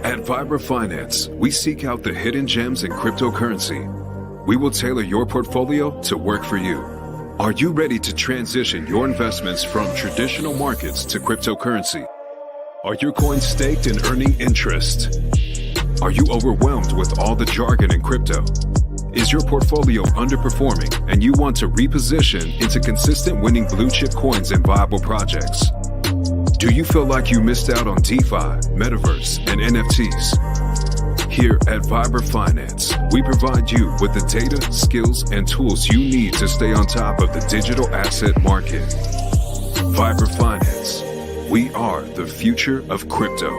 At Vibra Finance, we seek out the hidden gems in cryptocurrency. We will tailor your portfolio to work for you. Are you ready to transition your investments from traditional markets to cryptocurrency? Are your coins staked and earning interest? Are you overwhelmed with all the jargon in crypto? Is your portfolio underperforming and you want to reposition into consistent winning blue chip coins and viable projects? Do you feel like you missed out on DeFi, Metaverse, and NFTs? Here at Vibra Finance, we provide you with the data, skills, and tools you need to stay on top of the digital asset market. Vibra Finance. We are the future of crypto.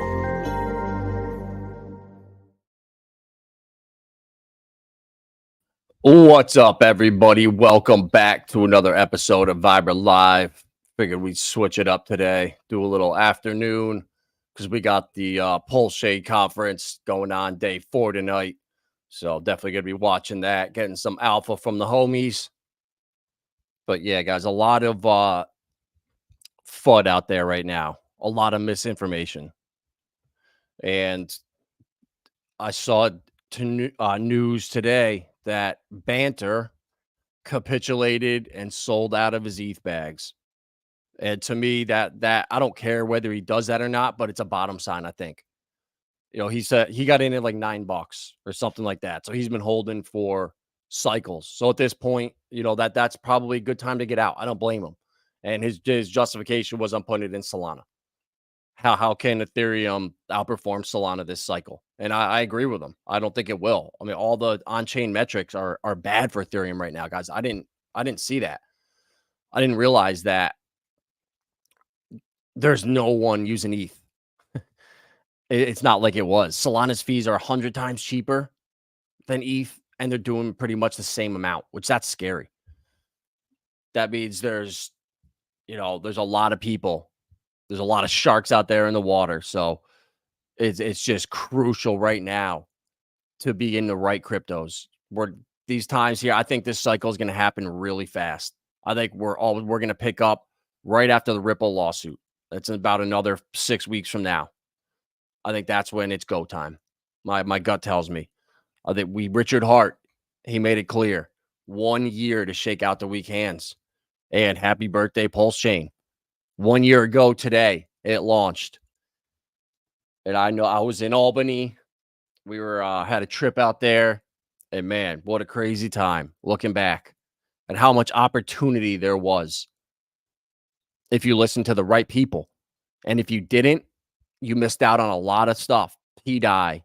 What's up, everybody? Welcome back to another episode of Vibra Live. Figured we'd switch it up today, do a little afternoon, because we got the Pulsechain conference going on day 4 tonight. So definitely going to be watching that, getting some alpha from the homies. But yeah, guys, a lot of FUD out there right now, a lot of misinformation. And I saw news today that Banter capitulated and sold out of his ETH bags. And to me, that I don't care whether he does that or not, but it's a bottom sign, I think. You know, he said he got in at like $9 or something like that. So he's been holding for cycles. So at this point, you know, that's probably a good time to get out. I don't blame him. And his justification was I'm putting it in Solana. How can Ethereum outperform Solana this cycle? And I agree with him. I don't think it will. I mean, all the on-chain metrics are bad for Ethereum right now, guys. I didn't see that. I didn't realize that there's no one using ETH. It's not like it was. Solana's fees are 100 times cheaper than ETH, and they're doing pretty much the same amount, which that's scary. That means there's a lot of people. There's a lot of sharks out there in the water. So it's just crucial right now to be in the right cryptos. These times here, I think this cycle is going to happen really fast. I think we're going to pick up right after the Ripple lawsuit. That's about another 6 weeks from now. I think that's when it's go time. My gut tells me. I think Richard Hart, he made it clear. 1 year to shake out the weak hands. And happy birthday, Pulsechain. 1 year ago today, it launched. And I know I was in Albany. We were had a trip out there. And man, what a crazy time looking back and how much opportunity there was. If you listen to the right people. And if you didn't, you missed out on a lot of stuff. PDI,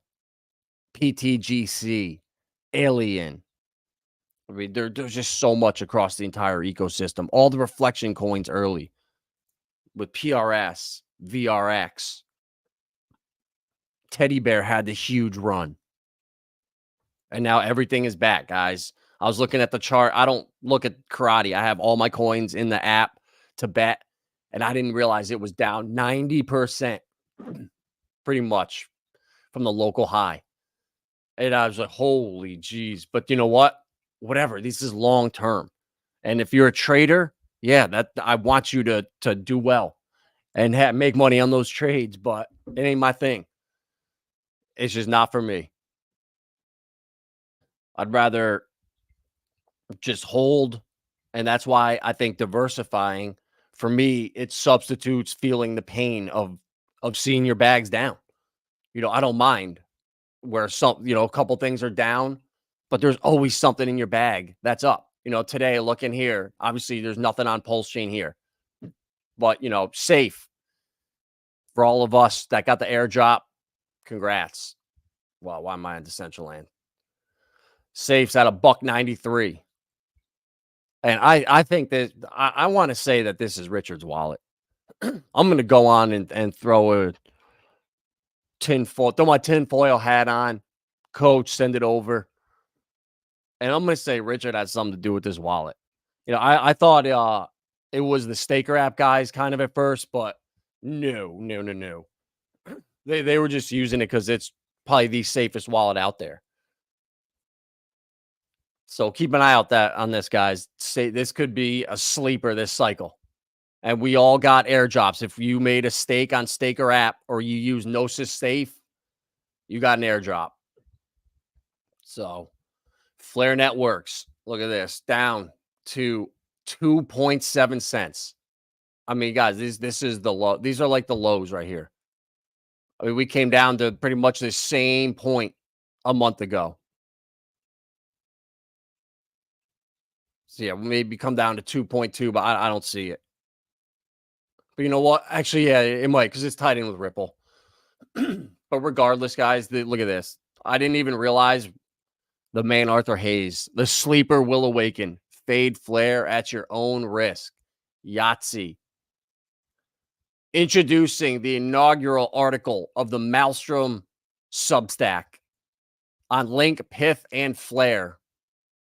PTGC, Alien. I mean, there's just so much across the entire ecosystem. All the reflection coins early with PRS, VRX. Teddy Bear had the huge run. And now everything is back, guys. I was looking at the chart. I don't look at karate. I have all my coins in the app to bet. And I didn't realize it was down 90% pretty much from the local high. And I was like, holy geez. But you know what? Whatever. This is long term. And if you're a trader, yeah, that I want you to do well and make money on those trades. But it ain't my thing. It's just not for me. I'd rather just hold. And that's why I think diversifying, for me, it substitutes feeling the pain of seeing your bags down. You know, I don't mind where a couple things are down, but there's always something in your bag that's up. You know, today, looking here, obviously there's nothing on Pulsechain here, but safe for all of us that got the airdrop. Congrats. Well, why am I on Decentraland? Safe's at $1.93. And I think that I want to say that this is Richard's wallet. I'm going to go on and throw my tinfoil hat on. Coach, send it over. And I'm going to say Richard had something to do with this wallet. You know, I thought it was the Staker app guys kind of at first, but no. They were just using it because it's probably the safest wallet out there. So keep an eye out on this, guys. This could be a sleeper this cycle. And we all got airdrops. If you made a stake on Staker app or you use Gnosis Safe, you got an airdrop. So Flare Networks, look at this, down to 2.7 cents. I mean, guys, this is the low. These are like the lows right here. I mean, we came down to pretty much the same point a month ago. So yeah, maybe come down to 2.2, but I don't see it. But you know what? Actually, yeah, it might, because it's tied in with Ripple. But regardless, guys, look at this. I didn't even realize the man Arthur Hayes, the sleeper will awaken. Fade flare at your own risk. Yahtzee. Introducing the inaugural article of the Maelstrom Substack on Link, Pith, and Flare,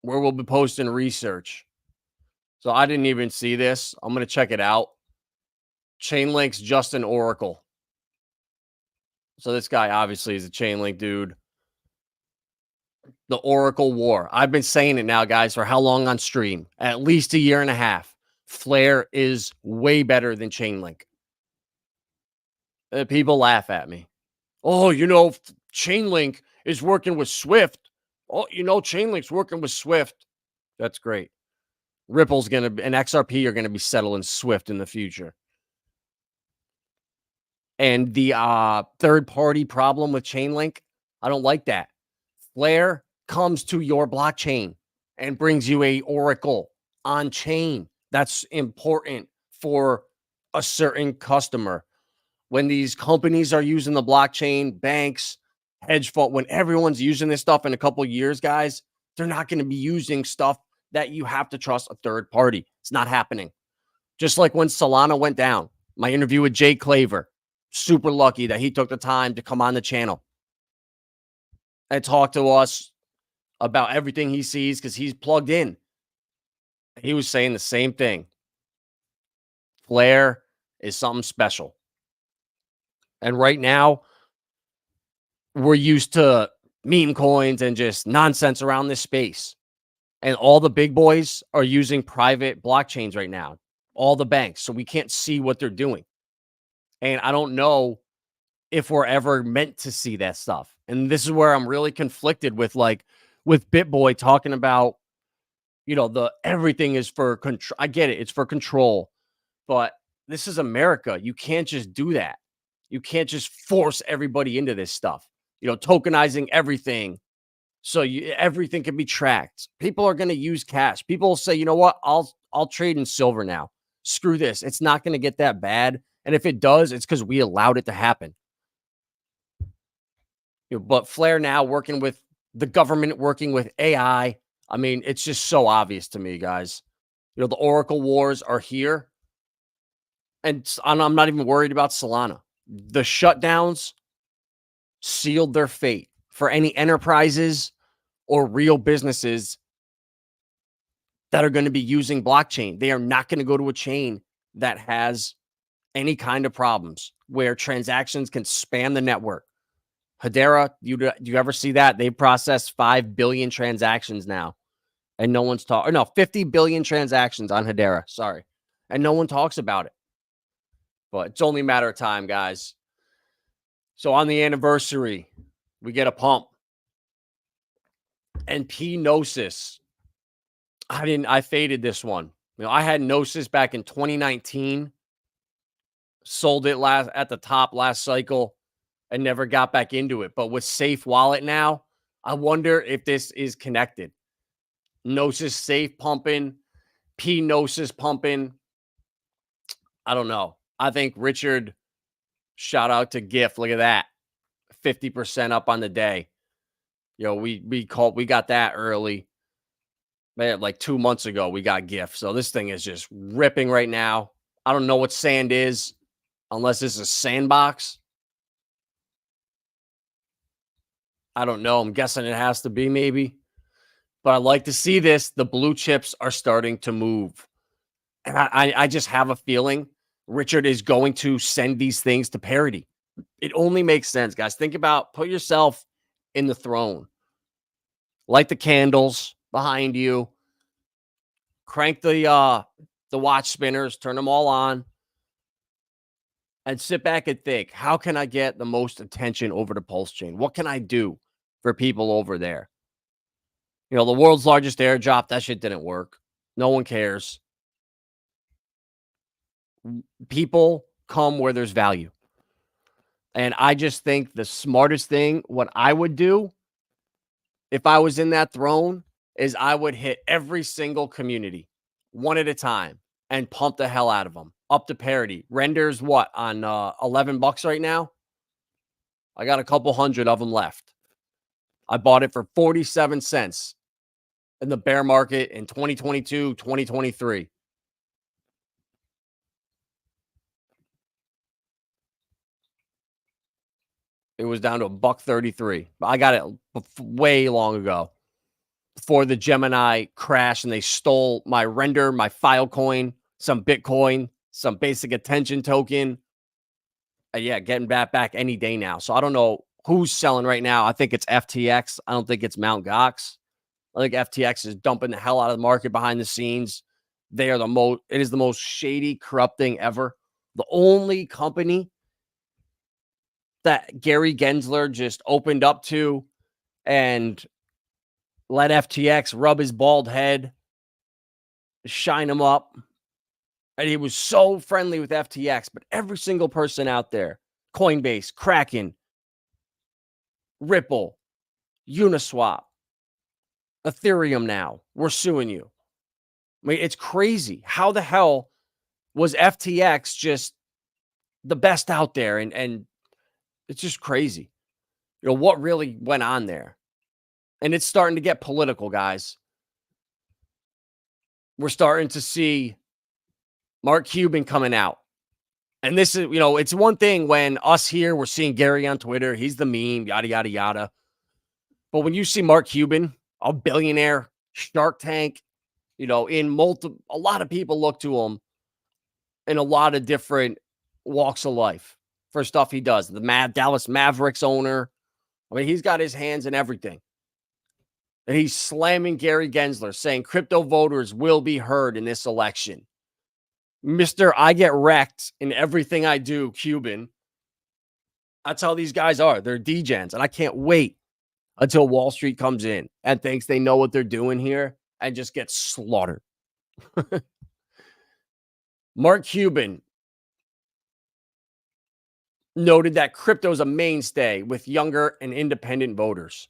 where we'll be posting research. So I didn't even see this. I'm going to check it out. Chainlink's just an oracle. So this guy obviously is a Chainlink dude. The Oracle War. I've been saying it now, guys, for how long on stream? At least a year and a half. Flare is way better than Chainlink. People laugh at me. Oh, Chainlink is working with Swift. Oh, Chainlink's working with Swift. That's great. Ripple's and XRP are going to be settling Swift in the future. And the third-party problem with Chainlink, I don't like that. Flare comes to your blockchain and brings you a oracle on chain. That's important for a certain customer. When these companies are using the blockchain, banks, hedge fund, when everyone's using this stuff in a couple of years, guys, they're not going to be using stuff that you have to trust a third party. It's not happening. Just like when Solana went down, my interview with Jay Claver, super lucky that he took the time to come on the channel and talk to us about everything he sees because he's plugged in. He was saying the same thing. Flare is something special. And right now, we're used to meme coins and just nonsense around this space. And all the big boys are using private blockchains right now. All the banks. So we can't see what they're doing. And I don't know if we're ever meant to see that stuff. And this is where I'm really conflicted with BitBoy talking about, the everything is for control. I get it. It's for control. But this is America. You can't just do that. You can't just force everybody into this stuff. Tokenizing everything so everything can be tracked. People are going to use cash. People will say, you know what? I'll trade in silver now. Screw this. It's not going to get that bad. And if it does, it's because we allowed it to happen. But Flare now working with the government, working with AI. I mean, it's just so obvious to me, guys. The Oracle Wars are here. And I'm not even worried about Solana. The shutdowns sealed their fate for any enterprises or real businesses that are going to be using blockchain. They are not going to go to a chain that has any kind of problems where transactions can spam the network. Hedera, do you ever see that? They process 5 billion transactions now, and no one's talking. No, 50 billion transactions on Hedera. Sorry, and no one talks about it. But it's only a matter of time, guys. So on the anniversary, we get a pump. And P-Gnosis. I faded this one. I had Gnosis back in 2019. Sold it at the top last cycle and never got back into it. But with Safe Wallet now, I wonder if this is connected. Gnosis Safe pumping, P-Gnosis pumping. I don't know. I think Richard, shout out to GIF. Look at that. 50% up on the day. We got that early. Man, like 2 months ago, we got GIF. So this thing is just ripping right now. I don't know what sand is, unless this is a sandbox. I don't know. I'm guessing it has to be maybe. But I like to see this. The blue chips are starting to move. And I just have a feeling Richard is going to send these things to parity. It only makes sense, guys. Put yourself in the throne. Light the candles behind you. Crank the watch spinners. Turn them all on. and sit back and think, how can I get the most attention over to Pulsechain? What can I do for people over there? You know, the world's largest airdrop, that shit didn't work. No one cares. People come where there's value. And I just think the smartest thing, what I would do if I was in that throne, is I would hit every single community one at a time and pump the hell out of them up to parity. Renders what on $11 right now? I got a couple hundred of them left. I bought it for 47 cents in the bear market in 2022, 2023. It was down to $1.33. I got it way long ago before the Gemini crash and they stole my render, my Filecoin, some Bitcoin, some basic attention token. Yeah, getting back any day now. So I don't know who's selling right now. I think it's FTX. I don't think it's Mt. Gox. I think FTX is dumping the hell out of the market behind the scenes. They are it is the most shady, corrupt thing ever. The only company that Gary Gensler just opened up to and let FTX rub his bald head, shine him up. And he was so friendly with FTX, but every single person out there, Coinbase, Kraken, Ripple, Uniswap, Ethereum now, we're suing you. I mean, it's crazy. How the hell was FTX just the best out there? And it's just crazy. You know, what really went on there? And it's starting to get political, guys. We're starting to see Mark Cuban coming out. And this is, you know, it's one thing when us here, we're seeing Gary on Twitter. He's the meme, yada, yada, yada. But when you see Mark Cuban, a billionaire, Shark Tank, you know, a lot of people look to him in a lot of different walks of life for stuff he does. The Dallas Mavericks owner. I mean, he's got his hands in everything. And he's slamming Gary Gensler, saying crypto voters will be heard in this election. Mr. I get wrecked in everything I do, Cuban. That's how these guys are. They're degens. And I can't wait until Wall Street comes in and thinks they know what they're doing here and just gets slaughtered. Mark Cuban noted that crypto is a mainstay with younger and independent voters.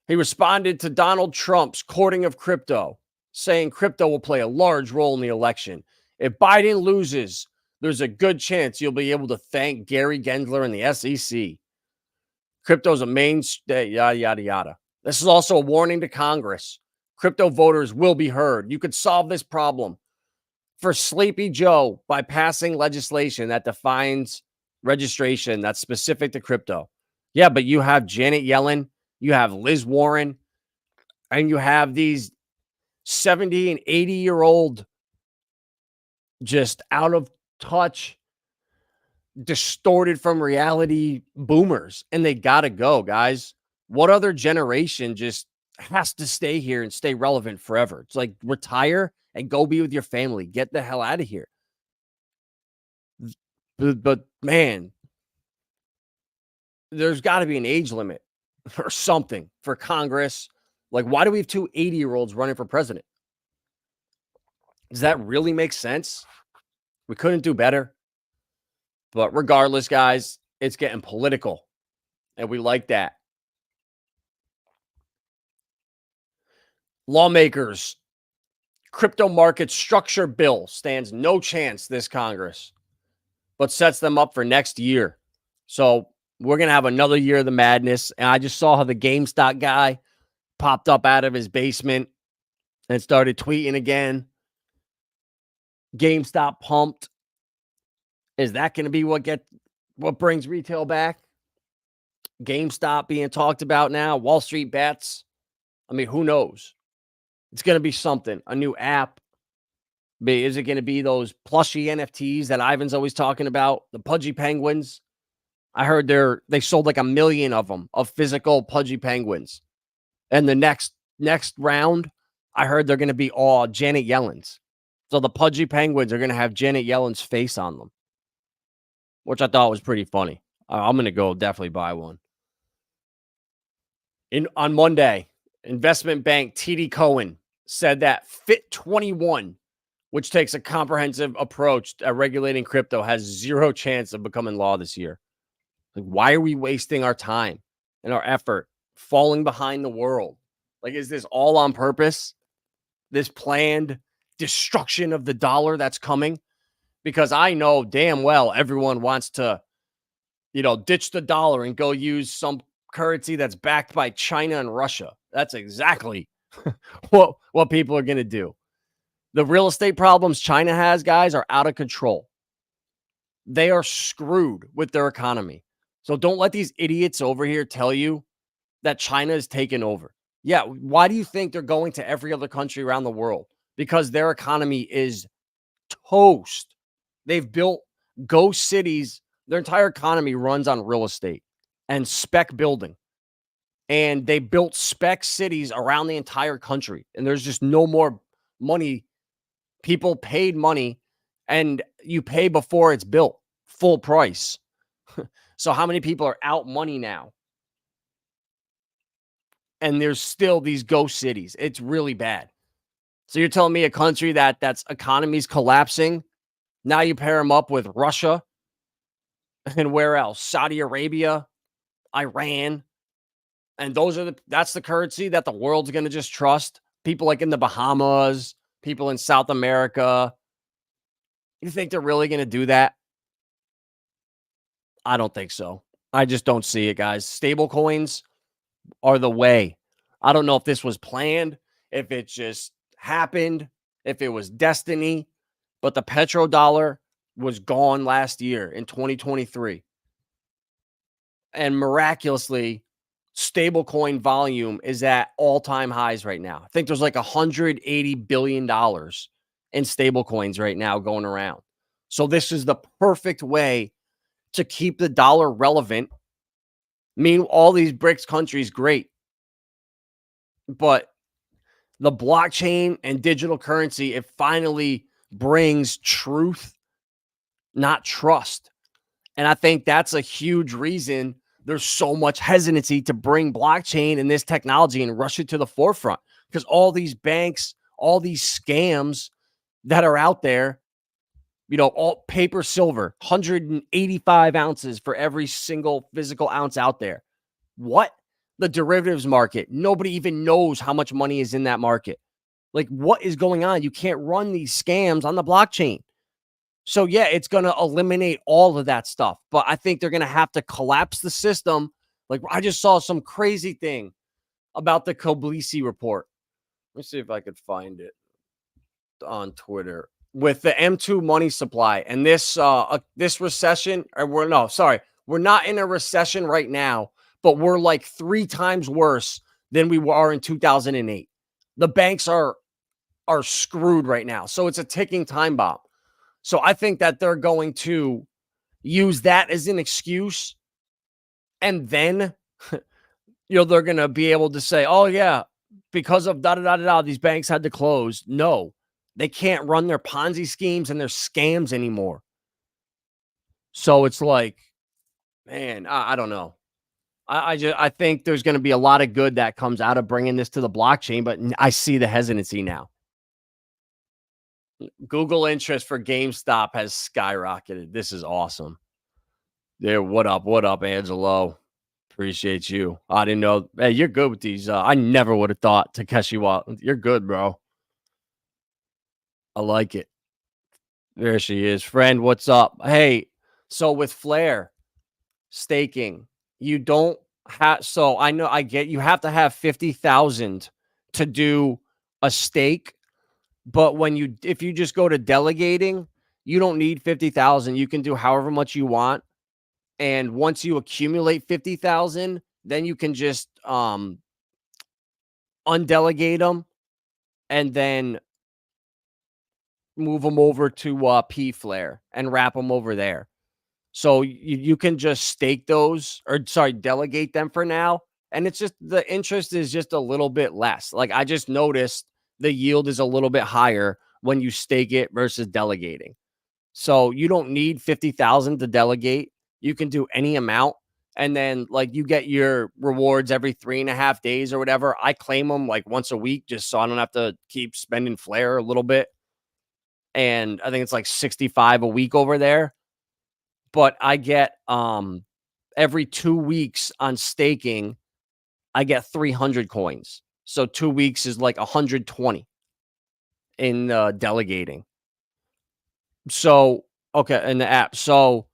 He responded to Donald Trump's courting of crypto, saying crypto will play a large role in the election. If Biden loses, there's a good chance you'll be able to thank Gary Gensler and the SEC. Crypto's a mainstay, yada, yada, yada. This is also a warning to Congress. Crypto voters will be heard. You could solve this problem for Sleepy Joe by passing legislation that defines registration that's specific to crypto. Yeah, but you have Janet Yellen, you have Liz Warren, and you have these 70 and 80-year-old just out of touch, distorted from reality boomers, and they got to go, guys. What other generation just has to stay here and stay relevant forever? It's like retire and go be with your family. Get the hell out of here. But man, there's got to be an age limit or something for Congress. Like, why do we have two 80-year-olds running for president? Does that really make sense? We couldn't do better. But regardless, guys, it's getting political. And we like that. Lawmakers, crypto market structure bill stands no chance this Congress, but sets them up for next year. So we're going to have another year of the madness. And I just saw how the GameStop guy popped up out of his basement and started tweeting again. GameStop pumped. Is that going to be what brings retail back? GameStop being talked about now, Wall Street bets. I mean, who knows? It's going to be something, a new app. Is it going to be those plushy NFTs that Ivan's always talking about? The Pudgy Penguins. I heard they sold like 1 million of them, of physical Pudgy Penguins. And the next round, I heard they're going to be all Janet Yellen's. So the Pudgy Penguins are going to have Janet Yellen's face on them. which I thought was pretty funny. I'm going to go definitely buy one. On Monday, investment bank TD Cowen said that FIT21, which takes a comprehensive approach at regulating crypto, has zero chance of becoming law this year. Like, why are we wasting our time and our effort falling behind the world? Like, is this all on purpose? This planned destruction of the dollar that's coming? Because I know damn well everyone wants to, ditch the dollar and go use some currency that's backed by China and Russia. That's exactly what people are going to do. The real estate problems China has, guys, are out of control. They are screwed with their economy. So don't let these idiots over here tell you that China is taking over. Yeah, why do you think they're going to every other country around the world? Because their economy is toast. They've built ghost cities. Their entire economy runs on real estate and spec building. And they built spec cities around the entire country. And there's just no more money. People paid money, and you pay before it's built, full price. So how many people are out money now? And there's still these ghost cities. It's really bad. So you're telling me a country that's economy's collapsing, now you pair them up with Russia and where else? Saudi Arabia, Iran. And that's the currency that the world's going to just trust. People like in the Bahamas, people in South America. You think they're really going to do that? I don't think so. I just don't see it, guys. Stable coins are the way. I don't know if this was planned, if it just happened, if it was destiny, but the petrodollar was gone last year in 2023. And miraculously, stablecoin volume is at all-time highs right now. I think there's like $180 billion in stablecoins right now going around. So this is the perfect way to keep the dollar relevant. Mean all these BRICS countries, great. But the blockchain and digital currency, it finally brings truth, not trust. And I think that's a huge reason there's so much hesitancy to bring blockchain and this technology and rush it to the forefront, because all these banks, all these scams that are out there, all paper silver, 185 ounces for every single physical ounce out there. What? The derivatives market. Nobody even knows how much money is in that market. Like, what is going on? You can't run these scams on the blockchain. So, yeah, it's going to eliminate all of that stuff. But I think they're going to have to collapse the system. Like, I just saw some crazy thing about the Koblisi report. Let me see if I could find it on Twitter. With the M2 money supply and this recession, we're not in a recession right now, but we're like 3 times worse than we were in 2008. The banks are screwed right now. So it's a ticking time bomb. So I think that they're going to use that as an excuse. And then, they're going to be able to say, oh, yeah, because of these banks had to close. No, they can't run their Ponzi schemes and their scams anymore. So it's like, man, I don't know. I think there's going to be a lot of good that comes out of bringing this to the blockchain, but I see the hesitancy now. Google interest for GameStop has skyrocketed. This is awesome. There, what up, Angelo? Appreciate you. I didn't know. Hey, you're good with these. I never would have thought Takeshi Wa. You're good, bro. I like it. There she is. Friend, what's up? Hey, so with Flare staking, you don't have, so I know I get you have to have 50,000 to do a stake. But if you just go to delegating, you don't need 50,000. You can do however much you want. And once you accumulate 50,000, then you can just undelegate them and then move them over to P Flare and wrap them over there. So you can just stake those, delegate them for now. And it's just the interest is just a little bit less. Like, I just noticed the yield is a little bit higher when you stake it versus delegating. So you don't need 50,000 to delegate. You can do any amount. And then like you get your rewards every 3.5 days or whatever. I claim them like once a week just so I don't have to keep spending Flare a little bit. And I think it's like 65 a week over there. But I get every 2 weeks on staking, I get 300 coins. So 2 weeks is like 120 in delegating. So, okay, in the app. So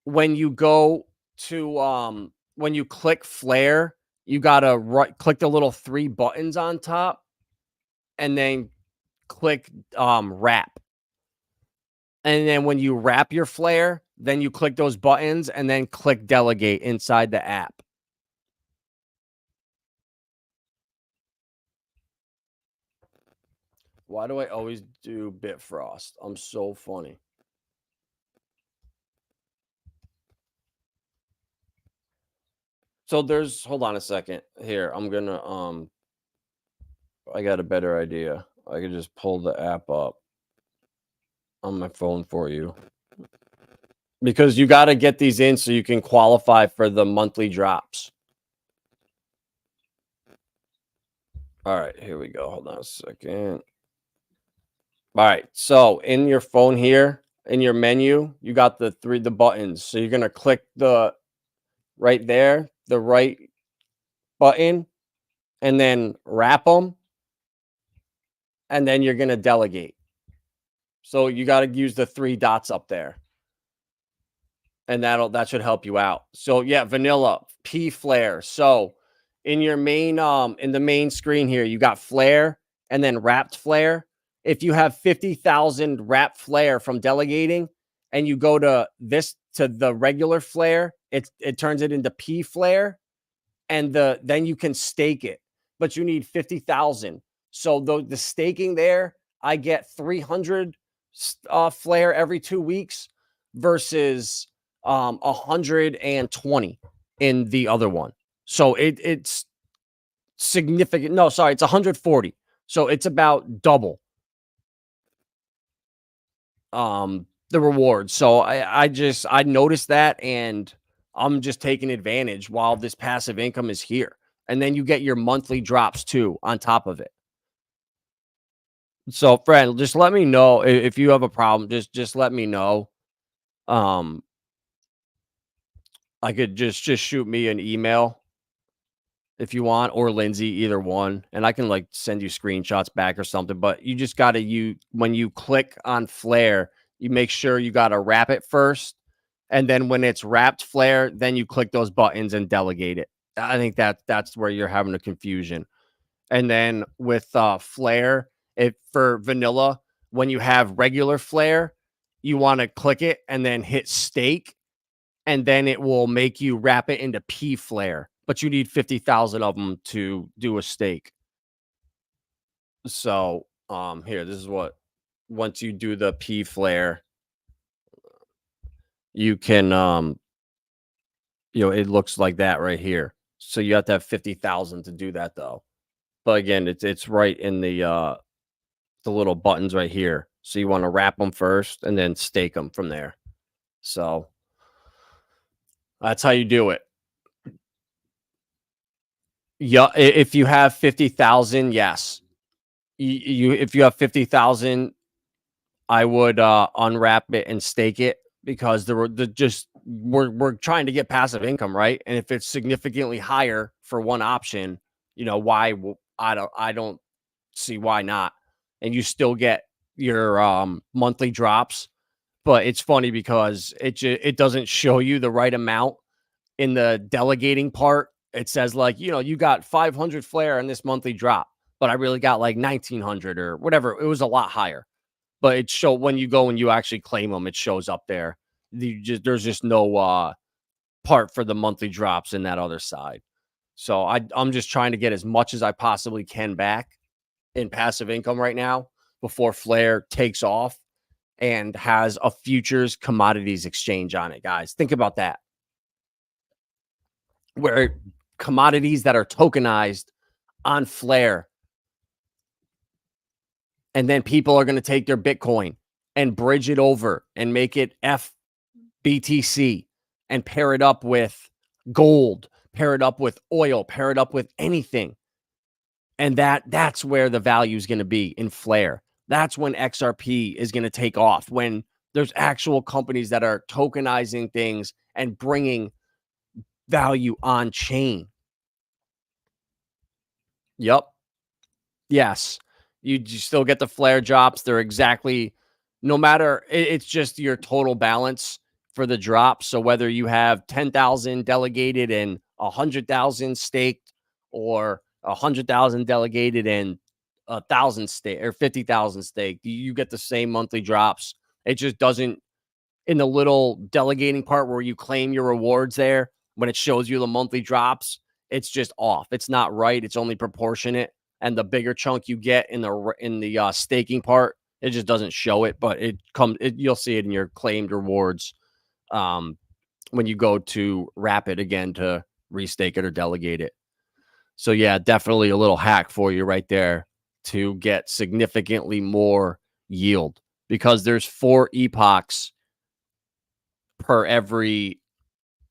when you go to when you click Flare, you gotta click the little 3 buttons on top and then click wrap. And then when you wrap your Flare, then you click those buttons and then click delegate inside the app. Why do I always do Bitfrost? I'm so funny. So there's, hold on a second here. I'm gonna I got a better idea. I could just pull the app up on my phone for you. Because you got to get these in so you can qualify for the monthly drops. All right, here we go. Hold on a second. All right, so in your phone here, in your menu, you got the buttons. So you're gonna click the right there, the right button, and then wrap them, and then you're gonna delegate. So you got to use the 3 dots up there. And that should help you out. So yeah, vanilla, P Flare. So in your main in the main screen here, you got Flare and then wrapped Flare. If you have 50,000 wrapped Flare from delegating and you go to the regular Flare, it turns it into P Flare, and then you can stake it. But you need 50,000. So the staking there, I get 300 Flare every 2 weeks versus 120 in the other one. So it's significant. No, sorry, it's 140. So it's about double the reward. So I noticed that, and I'm just taking advantage while this passive income is here. And then you get your monthly drops too on top of it. So friend, just let me know if you have a problem. Just let me know. I could just shoot me an email if you want, or Lindsay, either one, and I can like send you screenshots back or something. But you just gotta when you click on Flare, you make sure you gotta wrap it first, and then when it's wrapped Flare, then you click those buttons and delegate it. I think that's where you're having a confusion. And then with Flare, if for vanilla, when you have regular Flare, you want to click it and then hit stake, and then it will make you wrap it into P Flare. But you need 50,000 of them to do a stake. So here, this is what, once you do the P Flare, you can it looks like that right here. So you have to have 50,000 to do that though. But again, it's right in the little buttons right here. So you want to wrap them first and then stake them from there. So that's how you do it. Yeah, if you have 50,000, yes. If you have 50,000, I would unwrap it and stake it, because we're trying to get passive income, right? And if it's significantly higher for one option, why I don't see why not. And you still get your monthly drops. But it's funny because it doesn't show you the right amount in the delegating part. It says like, you got 500 Flare in this monthly drop, but I really got like 1,900 or whatever. It was a lot higher, but it show when you go and you actually claim them, it shows up there. There's just no part for the monthly drops in that other side. So I'm just trying to get as much as I possibly can back in passive income right now before Flare takes off and has a futures commodities exchange on it, guys. Think about that. Where commodities that are tokenized on Flare, and then people are going to take their Bitcoin and bridge it over and make it FBTC and pair it up with gold, pair it up with oil, pair it up with anything. And that's where the value is going to be in Flare. That's when XRP is going to take off, when there's actual companies that are tokenizing things and bringing value on chain. Yep. Yes. You still get the Flare drops. They're exactly, no matter, it's just your total balance for the drop. So whether you have 10,000 delegated and 100,000 staked, or 100,000 delegated and 1,000 stake, or 50,000 staked, you get the same monthly drops. It just doesn't, in the little delegating part where you claim your rewards there, when it shows you the monthly drops, it's just off. It's not right. It's only proportionate. And the bigger chunk you get in the staking part, it just doesn't show it, but you'll see it in your claimed rewards when you go to wrap it again to restake it or delegate it. So yeah, definitely a little hack for you right there to get significantly more yield, because there's 4 epochs per every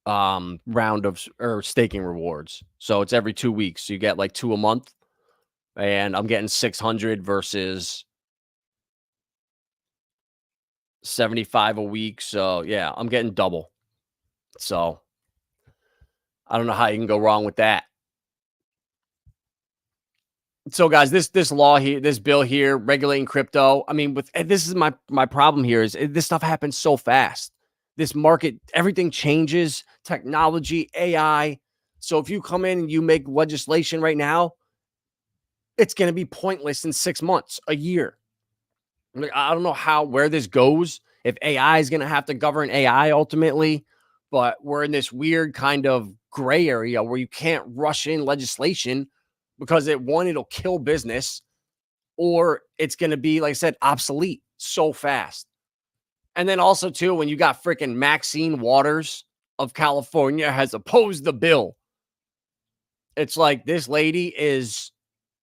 round of staking rewards. So it's every 2 weeks. So you get like 2 a month. And I'm getting 600 versus 75 a week. So yeah, I'm getting double. So I don't know how you can go wrong with that. So guys, this law here, this bill here regulating crypto, I mean, this is my problem here is this stuff happens so fast. This market, everything changes, technology, AI. So if you come in and you make legislation right now, it's going to be pointless in 6 months, a year. I don't know where this goes, if AI is going to have to govern AI ultimately, but we're in this weird kind of gray area where you can't rush in legislation because it'll kill business, or it's going to be, like I said, obsolete so fast. And then also too, when you got freaking Maxine Waters of California has opposed the bill. It's like this lady is,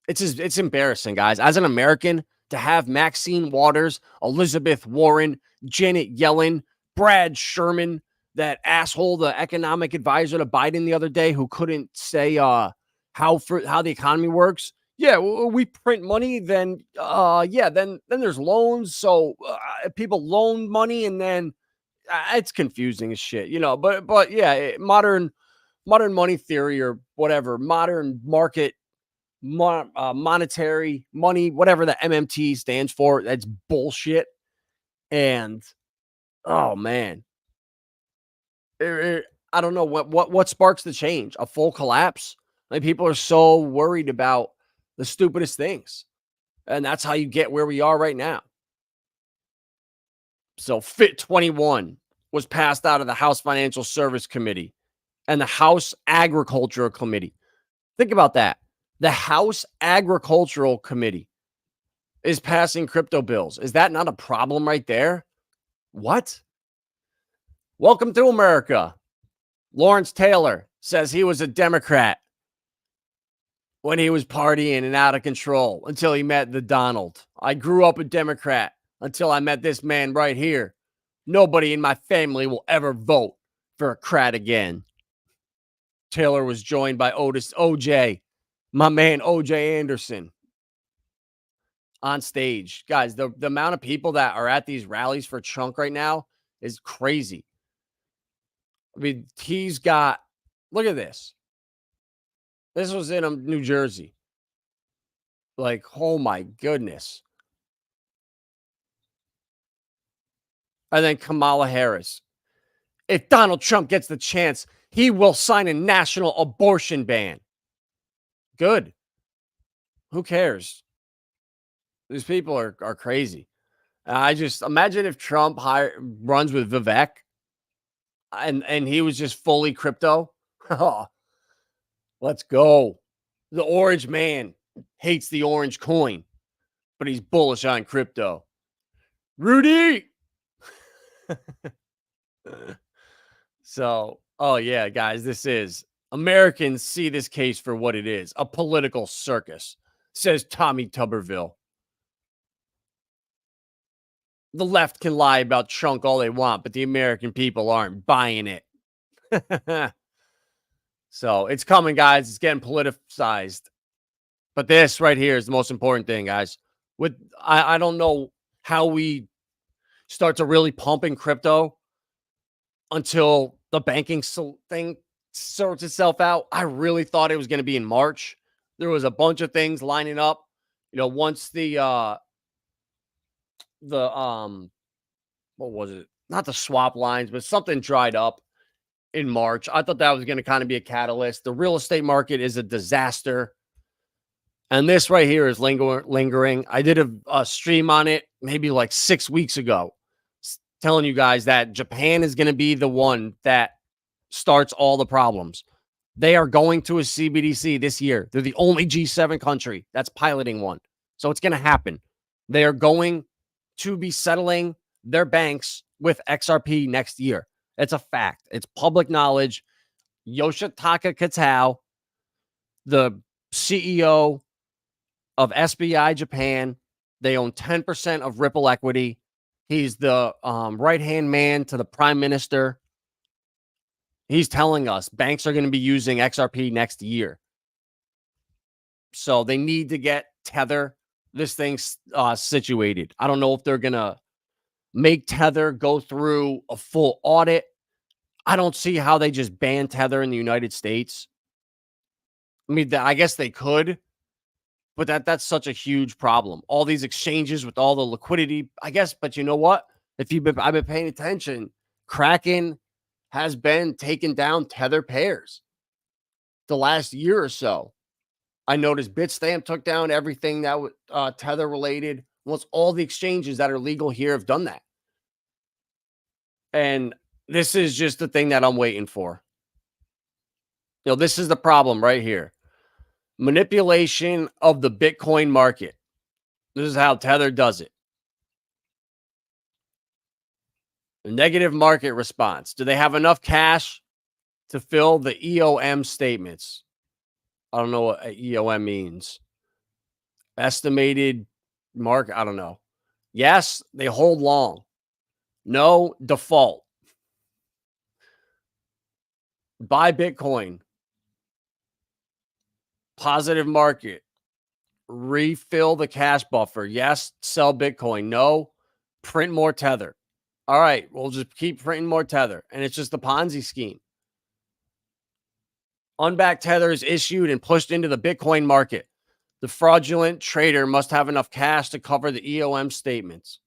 it's embarrassing, guys. As an American, to have Maxine Waters, Elizabeth Warren, Janet Yellen, Brad Sherman, that asshole, the economic advisor to Biden the other day, who couldn't say how the economy works. Yeah, we print money, then then there's loans. So people loan money, and then it's confusing as shit, But yeah, modern money theory, or whatever, modern market. Monetary money, whatever the MMT stands for, that's bullshit. And oh man, I don't know what sparks the change. A full collapse? Like, people are so worried about the stupidest things, and that's how you get where we are right now. So Fit 21 was passed out of the House Financial Service Committee and the House Agricultural Committee. Think about that. The House Agricultural Committee is passing crypto bills. Is that not a problem right there? What? Welcome to America. Lawrence Taylor says he was a Democrat when he was partying and out of control until he met the Donald. I grew up a Democrat until I met this man right here. Nobody in my family will ever vote for a crat again. Taylor was joined by OJ, my man OJ Anderson, on stage. Guys, the amount of people that are at these rallies for Chunk right now is crazy. I mean, he's got, look at this. This was in New Jersey. Like, oh my goodness. And then Kamala Harris. If Donald Trump gets the chance, he will sign a national abortion ban. Good. Who cares? These people are crazy. I just imagine if Trump runs with Vivek and he was just fully crypto. Let's go. The orange man hates the orange coin, but he's bullish on crypto. Rudy. So, oh yeah, guys, Americans see this case for what it is, a political circus, says Tommy Tuberville. The left can lie about Trump all they want, but the American people aren't buying it. So it's coming, guys. It's getting politicized. But this right here is the most important thing, guys. I don't know how we start to really pump in crypto until the banking thing sorts itself out. I really thought it was going to be in March. There was a bunch of things lining up. Once the what was it? Not the swap lines, but something dried up in March. I thought that was going to kind of be a catalyst. The real estate market is a disaster. And this right here is lingering. I did a stream on it maybe like 6 weeks ago, telling you guys that Japan is going to be the one that starts all the problems. They are going to a CBDC this year. They're the only G7 country that's piloting one. So it's going to happen. They are going to be settling their banks with XRP next year. It's a fact. It's public knowledge. Yoshitaka Kitao, the CEO of SBI Japan, they own 10% of Ripple equity. He's the right-hand man to the prime minister. He's telling us banks are going to be using XRP next year. So they need to get Tether, this thing situated. I don't know if they're going to make Tether go through a full audit. I don't see how they just ban Tether in the United States. I mean, I guess they could, but that's such a huge problem. All these exchanges with all the liquidity, I guess. But you know what? I've been paying attention, Kraken has been taking down Tether pairs the last year or so. I noticed Bitstamp took down everything that was Tether related. Almost all the exchanges that are legal here have done that. And this is just the thing that I'm waiting for. This is the problem right here. Manipulation of the Bitcoin market. This is how Tether does it. The negative market response. Do they have enough cash to fill the EOM statements? I don't know what EOM means. Estimated market. I don't know. Yes, they hold long. No, default. Buy Bitcoin. Positive market. Refill the cash buffer. Yes, sell Bitcoin. No, print more Tether. All right, we'll just keep printing more Tether. And it's just a Ponzi scheme. Unbacked Tether is issued and pushed into the Bitcoin market. The fraudulent trader must have enough cash to cover the EOM statements.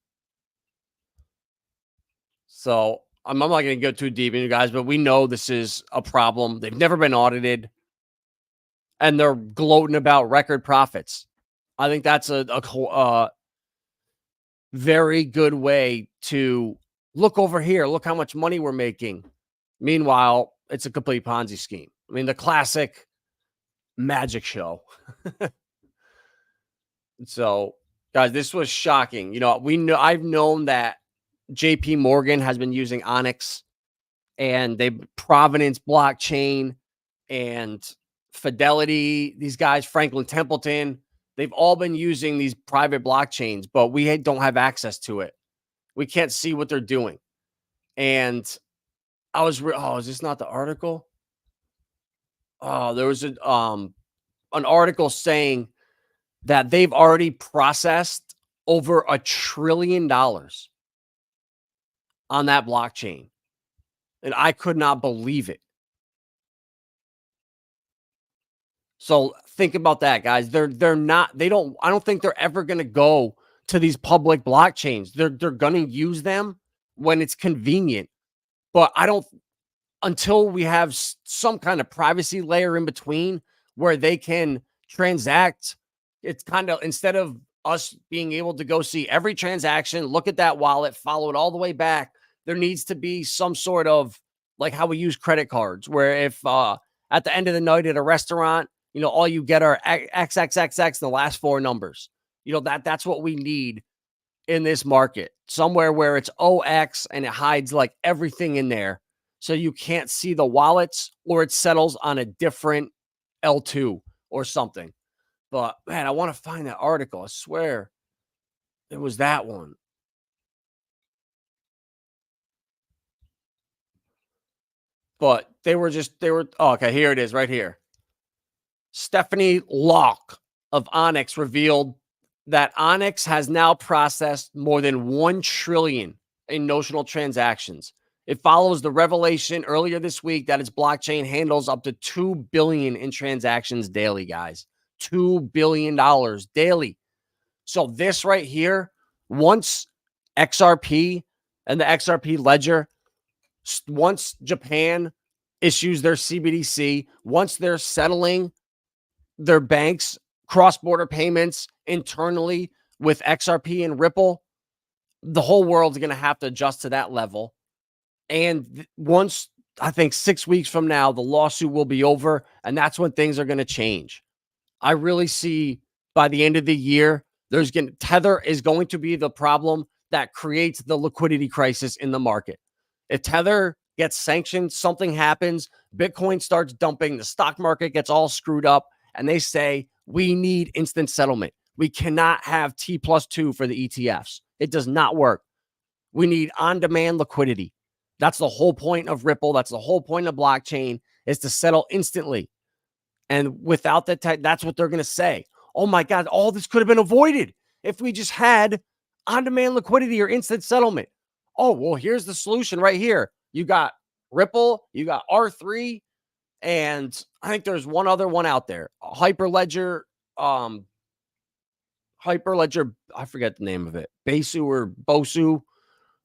So I'm not going to go too deep into guys, but we know this is a problem. They've never been audited. And they're gloating about record profits. I think that's a very good way to look over here. Look how much money we're making. Meanwhile, it's a complete Ponzi scheme. I mean, the classic magic show. So, guys, this was shocking. I've known that JP Morgan has been using Onyx and Provenance blockchain and Fidelity, these guys, Franklin Templeton, they've all been using these private blockchains, but we don't have access to it. We can't see what they're doing. And I was, is this not the article? Oh, there was an article saying that they've already processed over $1 trillion on that blockchain. And I could not believe it. So think about that, guys. I don't think they're ever going to go to these public blockchains. They're going to use them when it's convenient. But until we have some kind of privacy layer in between where they can transact, it's kind of, instead of us being able to go see every transaction, look at that wallet, follow it all the way back, there needs to be some sort of, like how we use credit cards, where if at the end of the night at a restaurant, all you get are XXXX, the last four numbers. That's what we need in this market. Somewhere where it's OX and it hides like everything in there. So you can't see the wallets, or it settles on a different L2 or something. But man, I want to find that article. I swear it was that one. but they were, oh, okay, here it is right here. Stephanie Locke of Onyx revealed that Onyx has now processed more than 1 trillion in notional transactions. It follows the revelation earlier this week that its blockchain handles up to 2 billion in transactions daily, guys. $2 billion daily. So this right here, once XRP and the XRP ledger, once Japan issues their CBDC, once they're settling their banks cross-border payments internally with XRP and Ripple, the whole world's going to have to adjust to that level. And once, I think 6 weeks from now, the lawsuit will be over, and that's when things are going to change. I really see by the end of the year, Tether is going to be the problem that creates the liquidity crisis in the market. If Tether gets sanctioned, something happens, Bitcoin starts dumping, the stock market gets all screwed up, and they say, we need instant settlement. We cannot have T+2 for the ETFs. It does not work. We need on-demand liquidity. That's the whole point of Ripple. That's the whole point of blockchain, is to settle instantly. And without that, that's what they're going to say. Oh my God, all this could have been avoided if we just had on-demand liquidity or instant settlement. Oh, well, here's the solution right here. You got Ripple, you got R3, and I think there's one other one out there. Hyperledger, I forget the name of it. Besu or Bosu.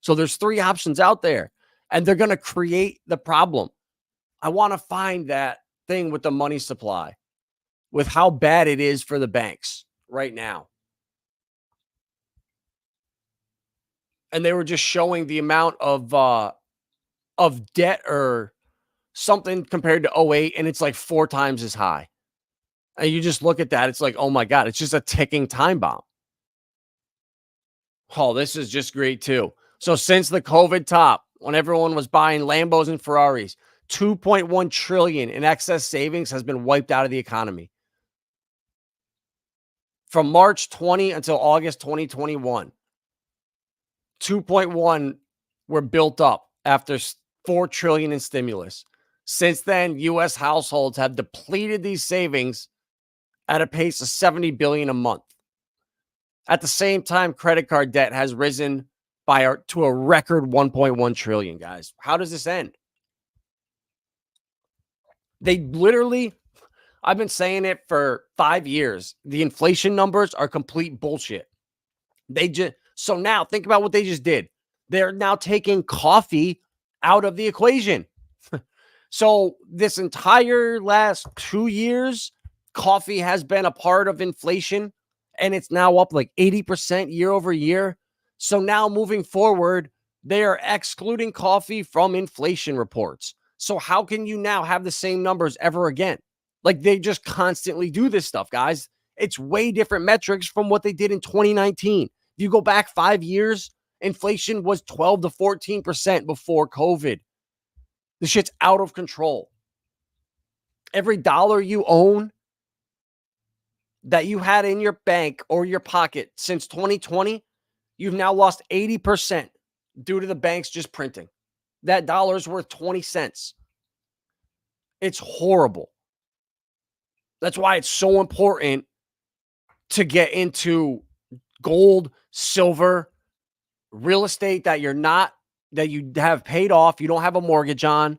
So there's 3 options out there, and they're going to create the problem. I want to find that thing with the money supply, with how bad it is for the banks right now. And they were just showing the amount of debt or something compared to 08, and it's like 4 times as high. And you just look at that, it's like, oh my God, it's just a ticking time bomb. Oh, this is just great too. So since the COVID top, when everyone was buying Lambos and Ferraris, 2.1 trillion in excess savings has been wiped out of the economy. From March 20 until August 2021, 2.1 were built up after 4 trillion in stimulus. Since then, U.S. households have depleted these savings at a pace of 70 billion a month. At the same time, credit card debt has risen to a record 1.1 trillion, guys. How does this end? They literally, I've been saying it for 5 years. The inflation numbers are complete bullshit. So now think about what they just did. They're now taking coffee out of the equation. So this entire last 2 years, coffee has been a part of inflation, and it's now up like 80% year over year. So now moving forward, they are excluding coffee from inflation reports. So how can you now have the same numbers ever again? Like, they just constantly do this stuff, guys. It's way different metrics from what they did in 2019. If you go back 5 years, inflation was 12 to 14% before COVID. This shit's out of control. Every dollar you own that you had in your bank or your pocket since 2020, you've now lost 80% due to the banks just printing. That dollar's worth 20 cents. It's horrible. That's why it's so important to get into gold, silver, real estate that you have paid off, you don't have a mortgage on,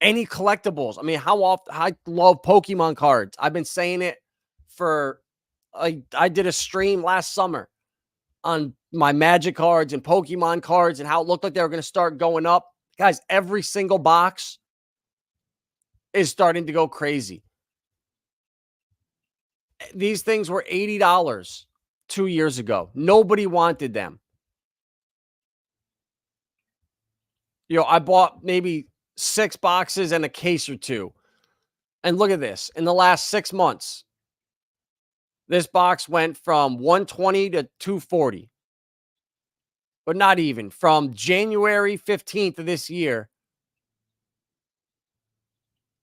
any collectibles. I mean, how often I love Pokemon cards. I've been saying it for, I did a stream last summer on my Magic cards and Pokemon cards and how it looked like they were going to start going up. Guys, every single box is starting to go crazy. These things were $80 2 years ago. Nobody wanted them. I bought maybe 6 boxes and a case or 2. And look at this. In the last 6 months, this box went from 120 to 240. But not even. From January 15th of this year,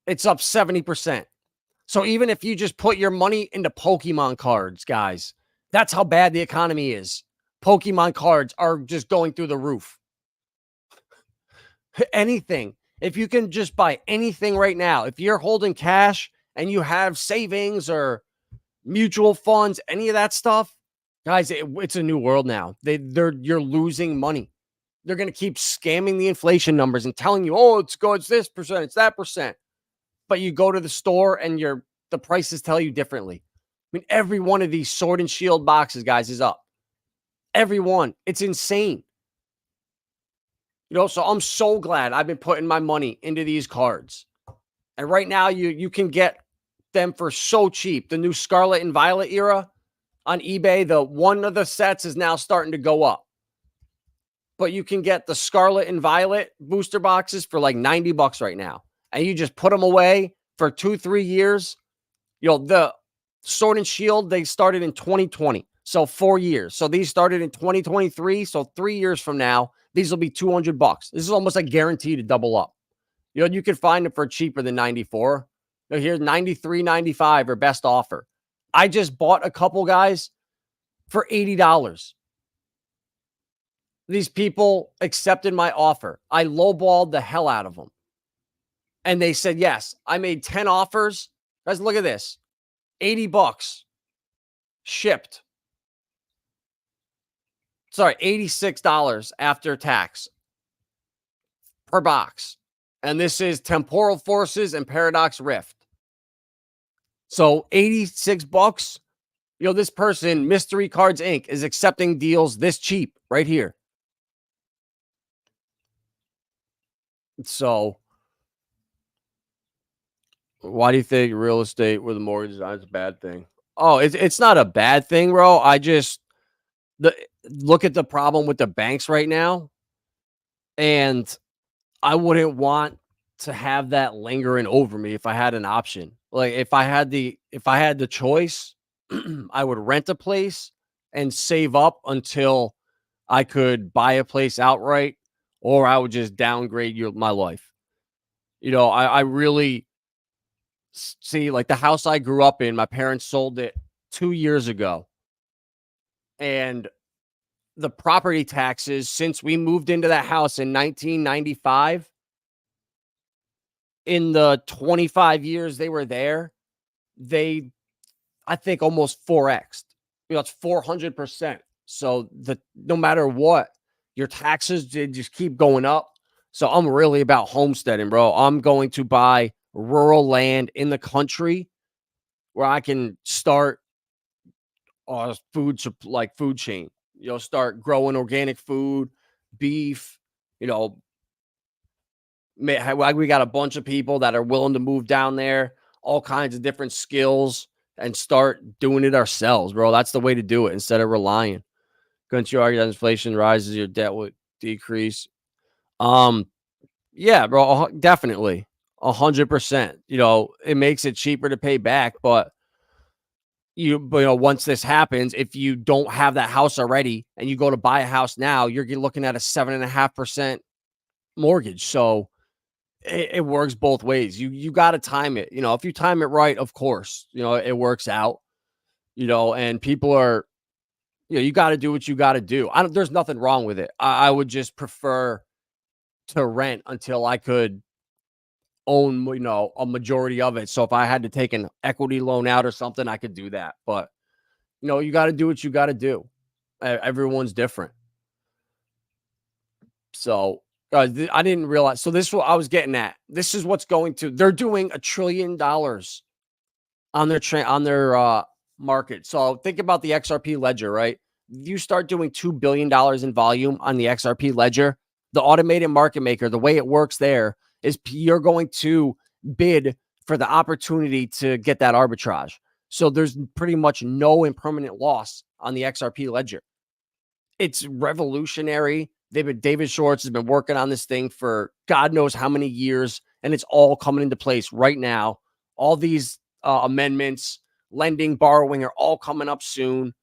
it's up 70%. So even if you just put your money into Pokemon cards, guys, that's how bad the economy is. Pokemon cards are just going through the roof. Anything. If you can just buy anything right now, if you're holding cash and you have savings or mutual funds, any of that stuff, guys, it's a new world now. You're losing money. They're going to keep scamming the inflation numbers and telling you, oh, it's this percent, it's that percent. But you go to the store and the prices tell you differently. I mean, every one of these sword and shield boxes, guys, is up. Every one. It's insane. So I'm so glad I've been putting my money into these cards. And right now, you can get them for so cheap. The new Scarlet and Violet era on eBay, the one of the sets is now starting to go up. But you can get the Scarlet and Violet booster boxes for like $90 right now. And you just put them away for 2-3 years. The Sword and Shield, they started in 2020. So 4 years. So these started in 2023. So 3 years from now, these will be $200. This is almost a guarantee to double up. You can find it for cheaper than 94. Here's 93.95 or best offer. I just bought a couple, guys, for $80. These people accepted my offer. I lowballed the hell out of them. And they said, yes, I made 10 offers. Guys, look at this. $80 shipped. Sorry, $86 after tax per box. And this is Temporal Forces and Paradox Rift. So $86. This person, Mystery Cards Inc., is accepting deals this cheap right here. So why do you think real estate with a mortgage is a bad thing? Oh, it's not a bad thing, bro. I just look at the problem with the banks right now, and I wouldn't want to have that lingering over me if I had an option. Like if I had the choice, I would rent a place and save up until I could buy a place outright, or I would just downgrade my life. I really see, like the house I grew up in, my parents sold it 2 years ago. And the property taxes, since we moved into that house in 1995, in the 25 years they were there, I think almost 4x'd. It's 400%. So no matter what, your taxes did just keep going up. So I'm really about homesteading, bro. I'm going to buy rural land in the country where I can start food chain. Start growing organic food, beef. We got a bunch of people that are willing to move down there, all kinds of different skills, and start doing it ourselves, bro. That's the way to do it instead of relying. Couldn't you argue that inflation rises, your debt would decrease? Yeah, bro, definitely. 100%. It makes it cheaper to pay back, but once this happens, if you don't have that house already and you go to buy a house now, you're looking at a 7.5% mortgage. So it works both ways. You got to time it. If you time it right, of course, it works out. And people are, you got to do what you got to do. There's nothing wrong with it. I would just prefer to rent until I could own, a majority of it. So if I had to take an equity loan out or something, I could do that. But, you got to do what you got to do. Everyone's different. So I didn't realize. So this is what I was getting at. This is what's they're doing $1 trillion on their market. So think about the XRP ledger, right? You start doing $2 billion in volume on the XRP ledger, the automated market maker, the way it works there is you're going to bid for the opportunity to get that arbitrage. So there's pretty much no impermanent loss on the XRP ledger. It's revolutionary. David Schwartz has been working on this thing for God knows how many years, and it's all coming into place right now. All these amendments, lending, borrowing are all coming up soon.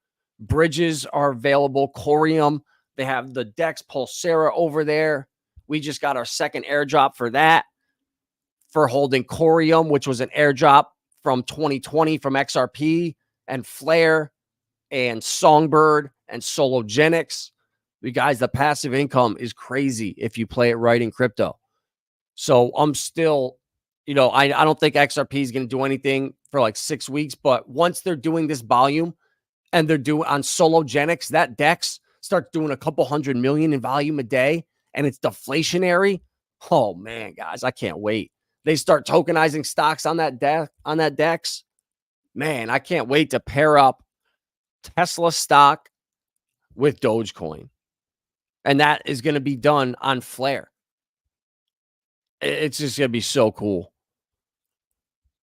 Bridges are available. Corium, they have the DEX Pulsera over there. We just got our second airdrop for that, for holding Corium, which was an airdrop from 2020 from XRP and Flare and Songbird and Sologenics. You guys, the passive income is crazy if you play it right in crypto. So I'm still, I don't think XRP is going to do anything for like 6 weeks, but once they're doing this volume and they're doing on Sologenics, that DEX starts doing a couple 100 million in volume a day and it's deflationary. Oh man, guys, I can't wait. They start tokenizing stocks on that DEX. Man, I can't wait to pair up Tesla stock with Dogecoin. And that is going to be done on Flare. It's just going to be so cool.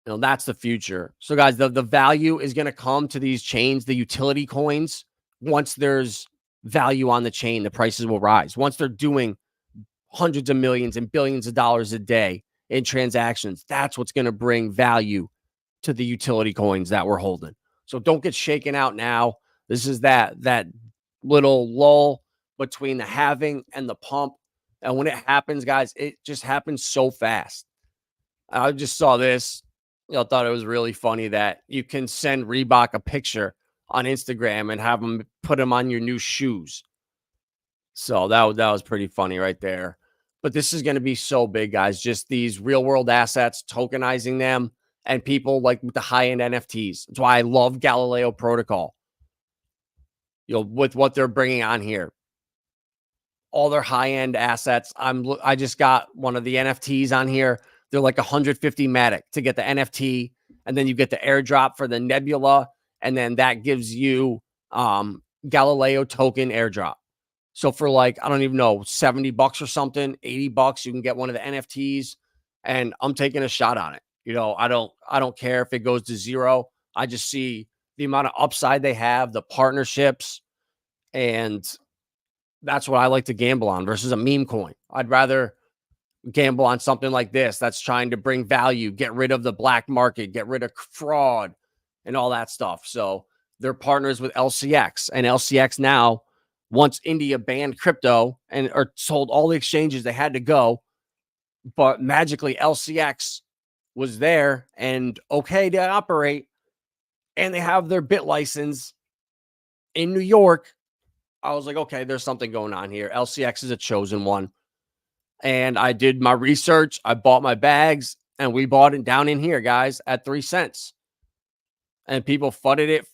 That's the future. So guys, the value is going to come to these chains, the utility coins. Once there's value on the chain, the prices will rise. Once they're doing hundreds of millions and billions of dollars a day in transactions, that's what's going to bring value to the utility coins that we're holding. So don't get shaken out now. This is that little lull between the halving and the pump. And when it happens, guys, it just happens so fast. I just saw this. Thought it was really funny that you can send Reebok a picture on Instagram and have them put them on your new shoes. So that was pretty funny right there. But this is going to be so big, guys. Just these real world assets, tokenizing them, and people like with the high end NFTs. That's why I love Galileo Protocol. With what they're bringing on here, all their high end assets. I just got one of the NFTs on here. They're like 150 Matic to get the NFT, and then you get the airdrop for the Nebula, and then that gives you Galileo token airdrop. So for like, I don't even know, $70 or something, $80, you can get one of the NFTs, and I'm taking a shot on it. I don't care if it goes to zero. I just see the amount of upside they have, the partnerships, and that's what I like to gamble on versus a meme coin. I'd rather gamble on something like this that's trying to bring value, get rid of the black market, get rid of fraud and all that stuff. So they're partners with LCX, and LCX now, once India banned crypto or told all the exchanges they had to go, but magically LCX was there and okay to operate, and they have their bit license in New York. I was like, okay, there's something going on here. LCX is a chosen one. And I did my research. I bought my bags, and we bought it down in here, guys, at 3 cents. And people fudded it,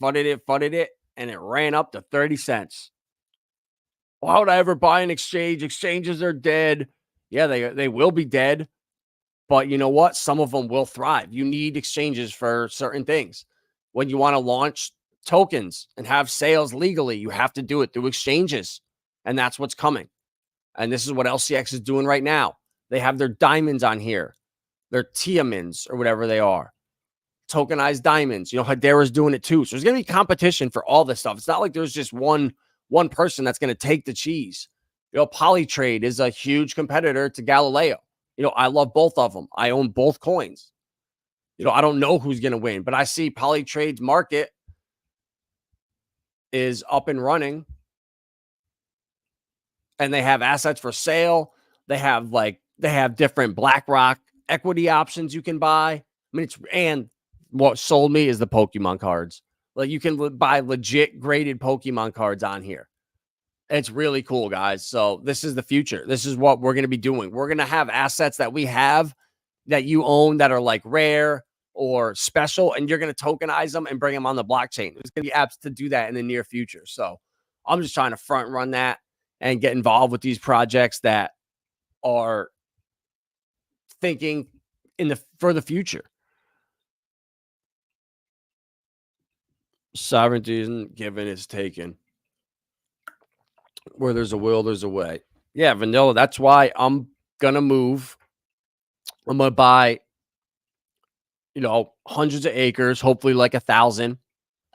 and it ran up to 30 cents. Why would I ever buy an exchange? Exchanges are dead. Yeah, they will be dead. But you know what? Some of them will thrive. You need exchanges for certain things. When you want to launch tokens and have sales legally, you have to do it through exchanges. And that's what's coming. And this is what LCX is doing right now. They have their diamonds on here, their Tiamins or whatever they are, tokenized diamonds. Hedera's doing it too. So there's going to be competition for all this stuff. It's not like there's just one person that's going to take the cheese. Polytrade is a huge competitor to Galileo. I love both of them. I own both coins. I don't know who's going to win, but I see Polytrade's market is up and running. And they have assets for sale. They have different BlackRock equity options you can buy. And what sold me is the Pokemon cards. Like you can buy legit graded Pokemon cards on here. It's really cool, guys. So this is the future. This is what we're going to be doing. We're going to have assets that we have that you own that are like rare or special, and you're going to tokenize them and bring them on the blockchain. There's going to be apps to do that in the near future. So I'm just trying to front run that and get involved with these projects that are thinking for the future. Sovereignty isn't given, it's taken. Where there's a will, there's a way. Yeah, vanilla. That's why I'm gonna move. I'm gonna buy, hundreds of acres, hopefully like 1,000,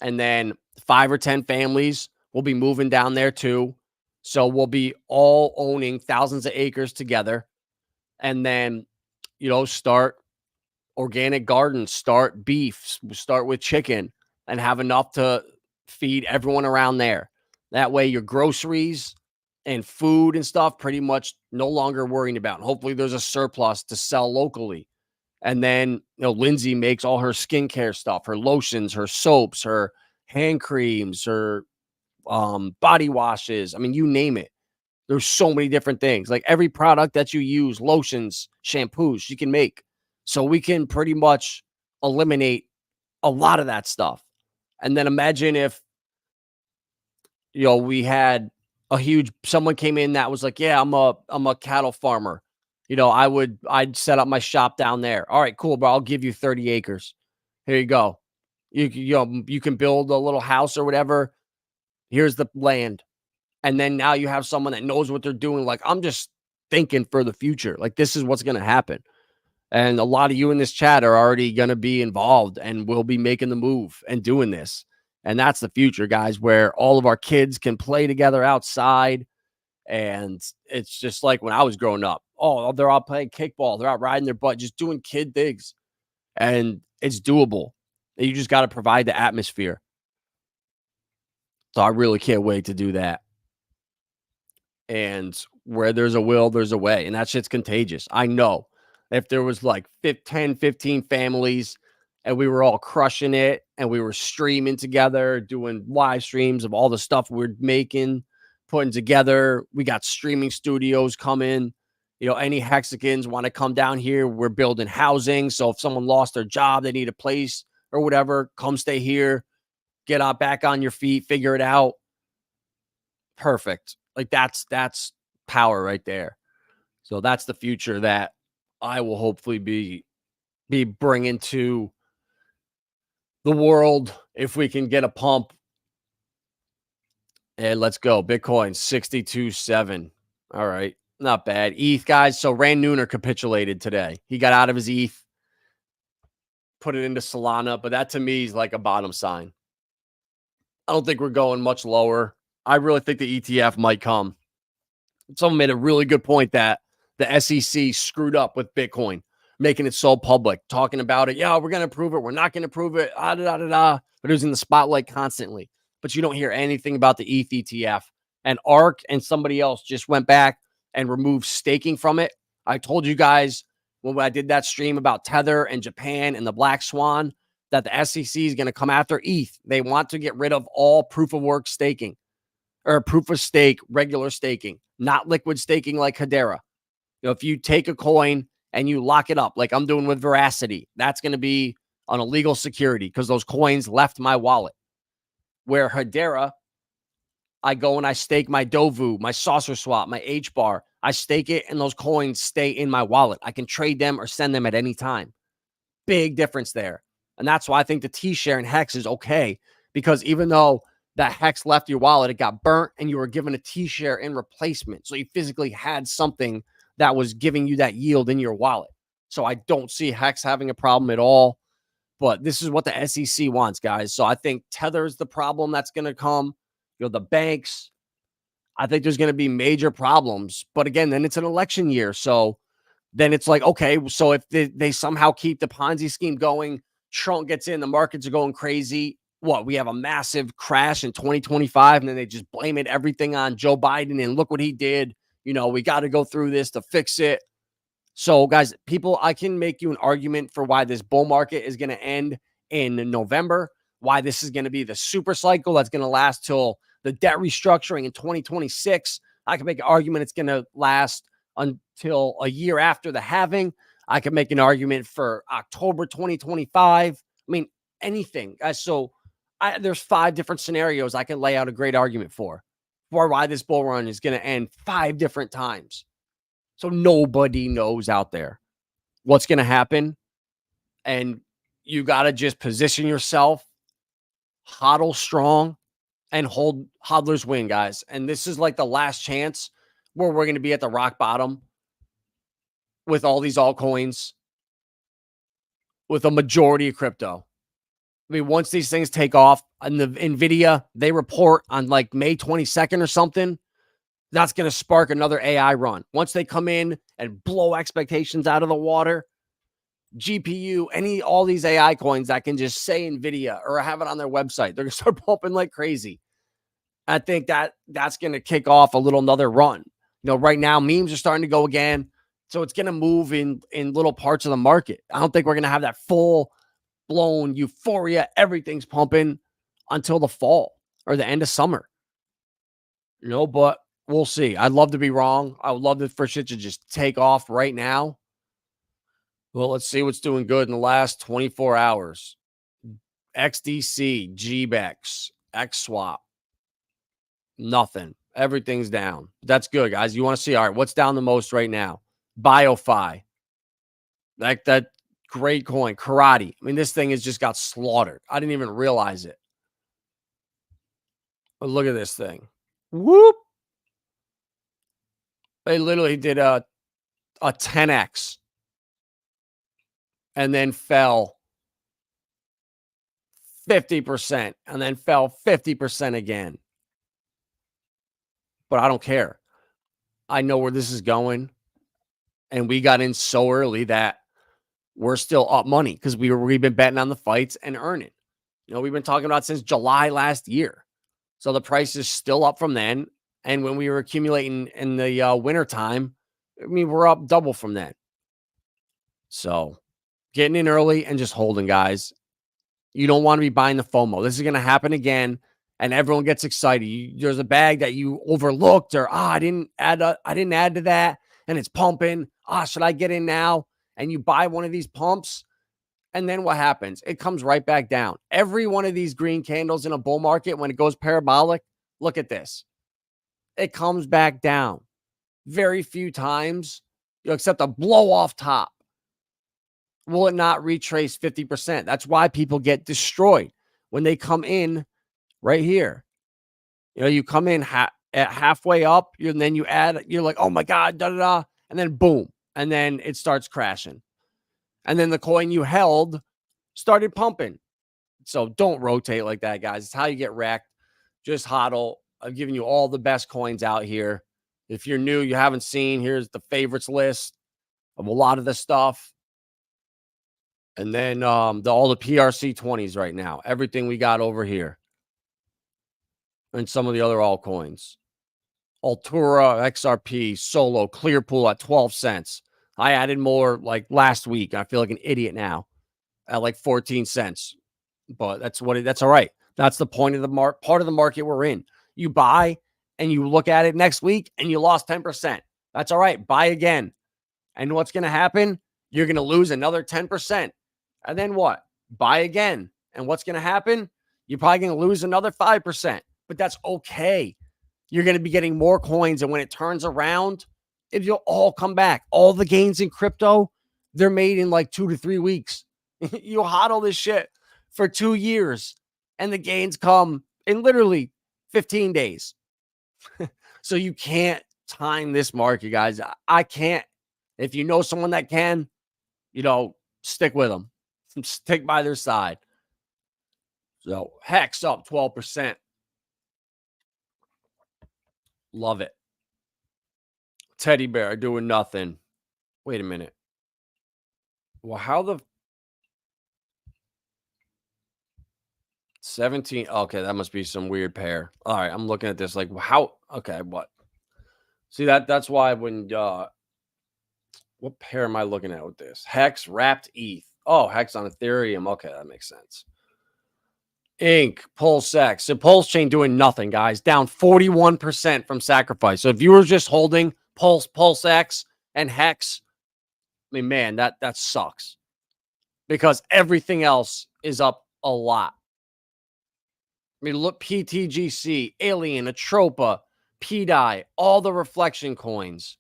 and then 5 or 10 families will be moving down there too. So we'll be all owning thousands of acres together, and then, start organic gardens, start beef, start with chicken, and have enough to feed everyone around there. That way your groceries and food and stuff pretty much no longer worrying about. And hopefully there's a surplus to sell locally. And then, Lindsay makes all her skincare stuff, her lotions, her soaps, her hand creams, her body washes. I mean, you name it. There's so many different things. Like every product that you use, lotions, shampoos, you can make. So we can pretty much eliminate a lot of that stuff. And then imagine if, we had someone came in that was like, yeah, I'm a cattle farmer. I'd set up my shop down there. All right, cool, bro. I'll give you 30 acres. Here you go. You can build a little house or whatever. Here's the land. And then now you have someone that knows what they're doing. Like, I'm just thinking for the future. Like, this is what's going to happen. And a lot of you in this chat are already going to be involved and will be making the move and doing this. And that's the future, guys, where all of our kids can play together outside. And it's just like when I was growing up. Oh, they're all playing kickball. They're out riding their butt, just doing kid things. And it's doable. You just got to provide the atmosphere. So I really can't wait to do that. And where there's a will, there's a way. And that shit's contagious. I know. If there was like 10, 15 families and we were all crushing it and we were streaming together, doing live streams of all the stuff we're making, putting together, we got streaming studios coming. Any Hexicans want to come down here, we're building housing. So if someone lost their job, they need a place or whatever, come stay here, get out back on your feet, figure it out. Perfect. Like that's power right there. So that's the future that I will hopefully be bringing to the world if we can get a pump. And let's go. Bitcoin 62.7. All right. Not bad. ETH, guys. So Rand Nooner capitulated today. He got out of his ETH, put it into Solana, but that to me is like a bottom sign. I don't think we're going much lower. I really think the ETF might come. Someone made a really good point that the SEC screwed up with Bitcoin, making it so public, talking about it. Yeah, we're going to prove it. We're not going to prove it. But it was in the spotlight constantly. But you don't hear anything about the ETH ETF. And ARK and somebody else just went back and removed staking from it. I told you guys when I did that stream about Tether and Japan and the Black Swan that the SEC is going to come after ETH. They want to get rid of all proof of work staking or proof of stake, regular staking, not liquid staking like Hedera. If you take a coin and you lock it up, like I'm doing with Veracity, that's going to be an illegal security because those coins left my wallet. Where Hedera, I go and I stake my Dovu, my Saucer Swap, my H-Bar. I stake it and those coins stay in my wallet. I can trade them or send them at any time. Big difference there. And that's why I think the T-share in Hex is okay. Because even though that Hex left your wallet, it got burnt and you were given a T-share in replacement. So you physically had something that was giving you that yield in your wallet. So I don't see Hex having a problem at all. But this is what the SEC wants, guys. So I think Tether is the problem that's going to come. The banks, I think there's going to be major problems. But again, then it's an election year. So then it's like, okay, so if they somehow keep the Ponzi scheme going, Trump gets in, the markets are going crazy. What, we have a massive crash in 2025, and then they just blame everything on Joe Biden, and look what he did. We got to go through this to fix it. So, guys, I can make you an argument for why this bull market is going to end in November, why this is going to be the super cycle that's going to last till the debt restructuring in 2026. I can make an argument it's going to last until a year after the halving. I can make an argument for October 2025. I mean, anything, guys. So there's 5 different scenarios I can lay out a great argument for why this bull run is going to end 5 different times. So nobody knows out there what's going to happen. And you got to just position yourself, hodl strong, and hold hodlers win, guys. And this is like the last chance where we're going to be at the rock bottom with all these altcoins, with a majority of crypto. I mean, once these things take off, and the NVIDIA, they report on like May 22nd or something, that's going to spark another AI run. Once they come in and blow expectations out of the water, GPU, all these AI coins that can just say NVIDIA or have it on their website, they're going to start pumping like crazy. I think that's going to kick off another run. Right now, memes are starting to go again. So it's going to move in little parts of the market. I don't think we're going to have that full-blown euphoria. Everything's pumping until the fall or the end of summer. But We'll see. I'd love to be wrong. I would love for shit to just take off right now. Well, let's see what's doing good in the last 24 hours. XDC, GBEX, XSwap. Nothing. Everything's down. That's good, guys. You want to see, all right, what's down the most right now? BioFi. That great coin. Karate. I mean, this thing has just got slaughtered. I didn't even realize it. But look at this thing. Whoop. They literally did a 10x and then fell 50% and then fell 50% again. But I don't care. I know where this is going. And we got in so early that we're still up money because we've been betting on the fights and earning. You know, we've been talking about since July last year. So the price is still up from then. And when we were accumulating in the winter time, I mean, we're up double from then. So getting in early and just holding, guys. You don't want to be buying the FOMO. This is going to happen again, and everyone gets excited. There's a bag that you overlooked, or I didn't add to that, and it's pumping. Should I get in now? And you buy one of these pumps, and then what happens? It comes right back down. Every one of these green candles in a bull market, when it goes parabolic, look at this. It comes back down. Very few times, except a blow off top, will it not retrace 50%. That's why people get destroyed when they come in right here. You know, you come in at halfway up, and then you add, you're like, oh my God, da-da-da, and then boom, and then it starts crashing. And then the coin you held started pumping. So don't rotate like that, guys. It's how you get wrecked. Just hodl. I've given you all the best coins out here. If you're new, you haven't seen, here's the favorites list of a lot of the stuff. And then all the PRC-20s right now. Everything we got over here. And some of the other altcoins. Altura, XRP, Solo, Clearpool at 12 cents. I added more like last week. I feel like an idiot now at like 14 cents. But that's all right. That's the point of the part of the market we're in. You buy and you look at it next week and you lost 10%. That's all right. Buy again. And what's going to happen? You're going to lose another 10%. And then what? Buy again. And what's going to happen? You're probably going to lose another 5%. But that's okay. You're going to be getting more coins. And when it turns around, it'll all come back. All the gains in crypto, they're made in like 2 to 3 weeks. You hodl this shit for 2 years. And the gains come in literally 15 days. So you can't time this market, guys. I can't. If you know someone that can, stick with them. Stick by their side. So Hex up 12%. Love it. Teddy Bear doing nothing. Wait a minute. Well, how the 17? Okay, that must be some weird pair. All right, I'm looking at this like how? Okay, what? See that's why when what pair am I looking at with this? Hex wrapped ETH. Oh, Hex on Ethereum. Okay, that makes sense. Inc. Pulsechain. So Pulsechain doing nothing, guys. Down 41% from sacrifice. So if you were just holding PulseX and Hex, I mean, man, that sucks. Because everything else is up a lot. I mean, look, PTGC, Alien, Atropa, PDI, all the reflection coins.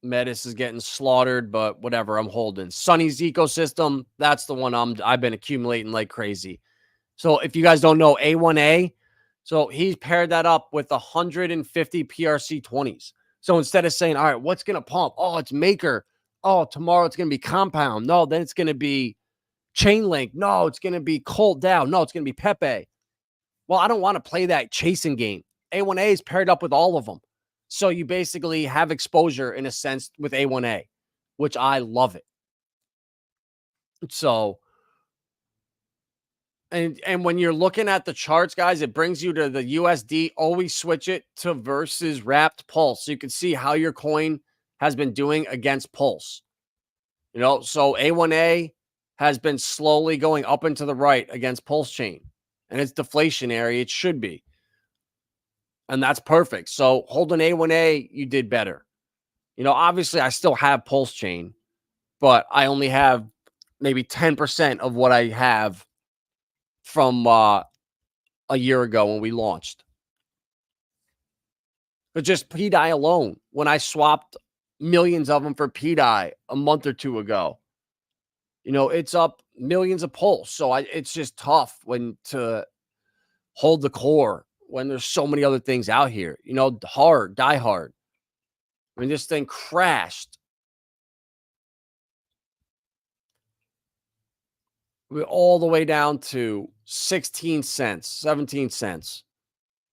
Metis is getting slaughtered, but whatever, I'm holding. Sunny's ecosystem, that's the one I've been accumulating like crazy. So if you guys don't know, A1A, so he's paired that up with 150 PRC-20s. So instead of saying, all right, what's going to pump? Oh, it's Maker. Oh, tomorrow it's going to be Compound. No, then it's going to be Chainlink. No, it's going to be Cold Down. No, it's going to be Pepe. Well, I don't want to play that chasing game. A1A is paired up with all of them. So you basically have exposure in a sense with A1A, which I love it. So, and when you're looking at the charts, guys, it brings you to the USD. Always switch it to versus wrapped Pulse. So you can see how your coin has been doing against Pulse. So A1A has been slowly going up and to the right against Pulsechain. And it's deflationary. It should be. And that's perfect. So holding A1A, you did better. Obviously I still have Pulsechain, but I only have maybe 10% of what I have from a year ago when we launched. But just PDI alone, when I swapped millions of them for PDI a month or two ago, it's up millions of Pulse. So it's just tough when to hold the core when there's so many other things out here. Die hard. I mean, this thing crashed. We're all the way down to 16 cents, 17 cents.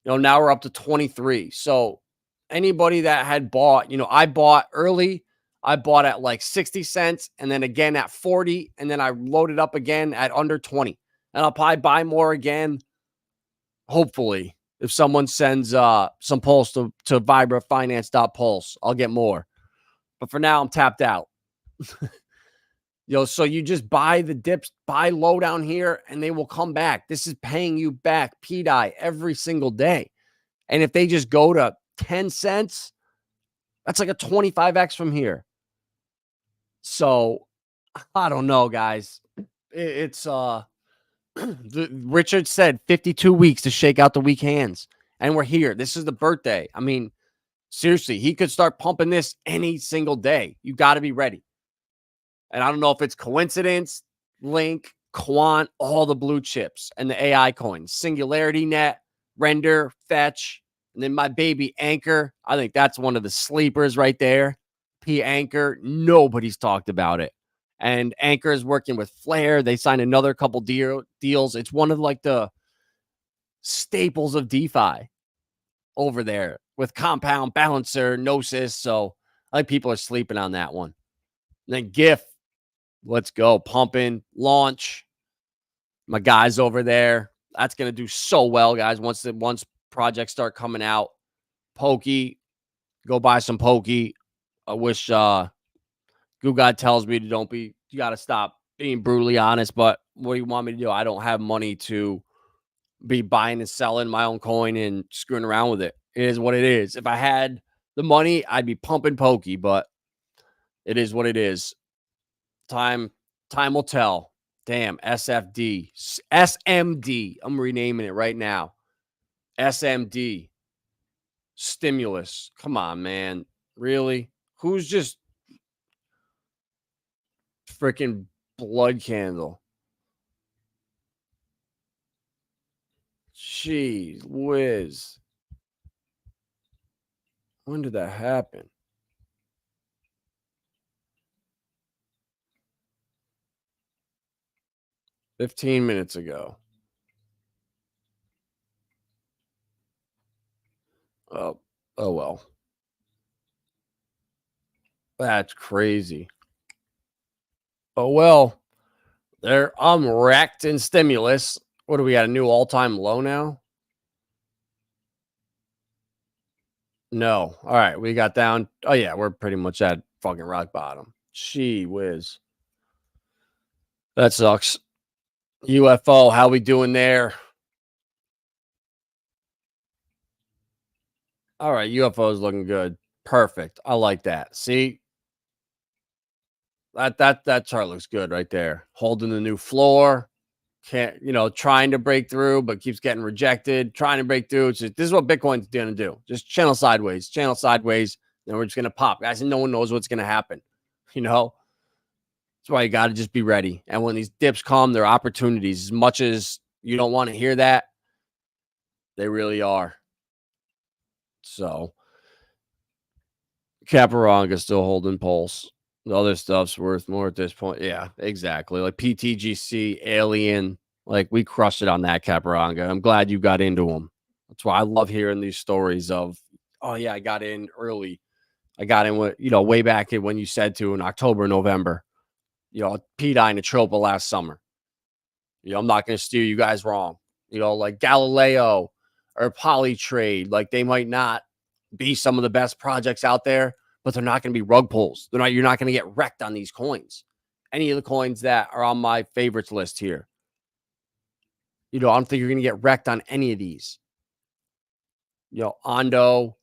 Now we're up to 23. So anybody that had bought, I bought early. I bought at like 60 cents and then again at 40. And then I loaded up again at under 20. And I'll probably buy more again. Hopefully, if someone sends some Pulse to vibrafinance.pulse, I'll get more. But for now, I'm tapped out. So you just buy the dips, buy low down here, and they will come back. This is paying you back PDI every single day. And if they just go to 10 cents, that's like a 25x from here. So I don't know, guys. It's Richard said 52 weeks to shake out the weak hands. And we're here. This is the birthday. I mean, seriously, he could start pumping this any single day. You got to be ready. And I don't know if it's coincidence, Link, Quant, all the blue chips and the AI coins, Singularity Net, Render, Fetch, and then my baby Anchor. I think that's one of the sleepers right there. P Anchor. Nobody's talked about it. And Anchor is working with Flare. They signed another couple deals. It's one of like the staples of DeFi over there with Compound, Balancer, Gnosis. So I think people are sleeping on that one. And then GIF. Let's go. Pumping, launch. My guys over there. That's going to do so well, guys. Once projects start coming out. Pokey. Go buy some Pokey. I wish Goo God tells me you got to stop being brutally honest. But what do you want me to do? I don't have money to be buying and selling my own coin and screwing around with it. It is what it is. If I had the money, I'd be pumping Pokey, but it is what it is. Time will tell. Damn, SFD. SMD. I'm renaming it right now. SMD. Stimulus. Come on, man. Really? Who's just freaking blood candle? Jeez whiz. When did that happen? $15 minutes ago. Oh well. That's crazy. Oh well. I'm wrecked in stimulus. What do we got? A new all-time low now? No. All right. We got down. Oh yeah, we're pretty much at fucking rock bottom. Gee whiz. That sucks. UFO, how we doing there? All right, UFO is looking good. Perfect. I like that. See? That chart looks good right there. Holding the new floor. Can't, trying to break through, but keeps getting rejected. Trying to break through. This is what Bitcoin's going to do. Just channel sideways. Then we're just going to pop. Guys, and no one knows what's going to happen. That's why you got to just be ready. And when these dips come, they're opportunities. As much as you don't want to hear that, they really are. So, Caparanga still holding Pulse. The other stuff's worth more at this point. Yeah, exactly. Like PTGC, Alien. Like, we crushed it on that, Caparanga. I'm glad you got into them. That's why I love hearing these stories of, oh, yeah, I got in early. I got in with, way back in when you said to in October, November. PDI and Atropa last summer. I'm not going to steer you guys wrong. Like Galileo or Polytrade, like they might not be some of the best projects out there, but they're not going to be rug pulls. You're not going to get wrecked on these coins. Any of the coins that are on my favorites list here. I don't think you're going to get wrecked on any of these. Ondo,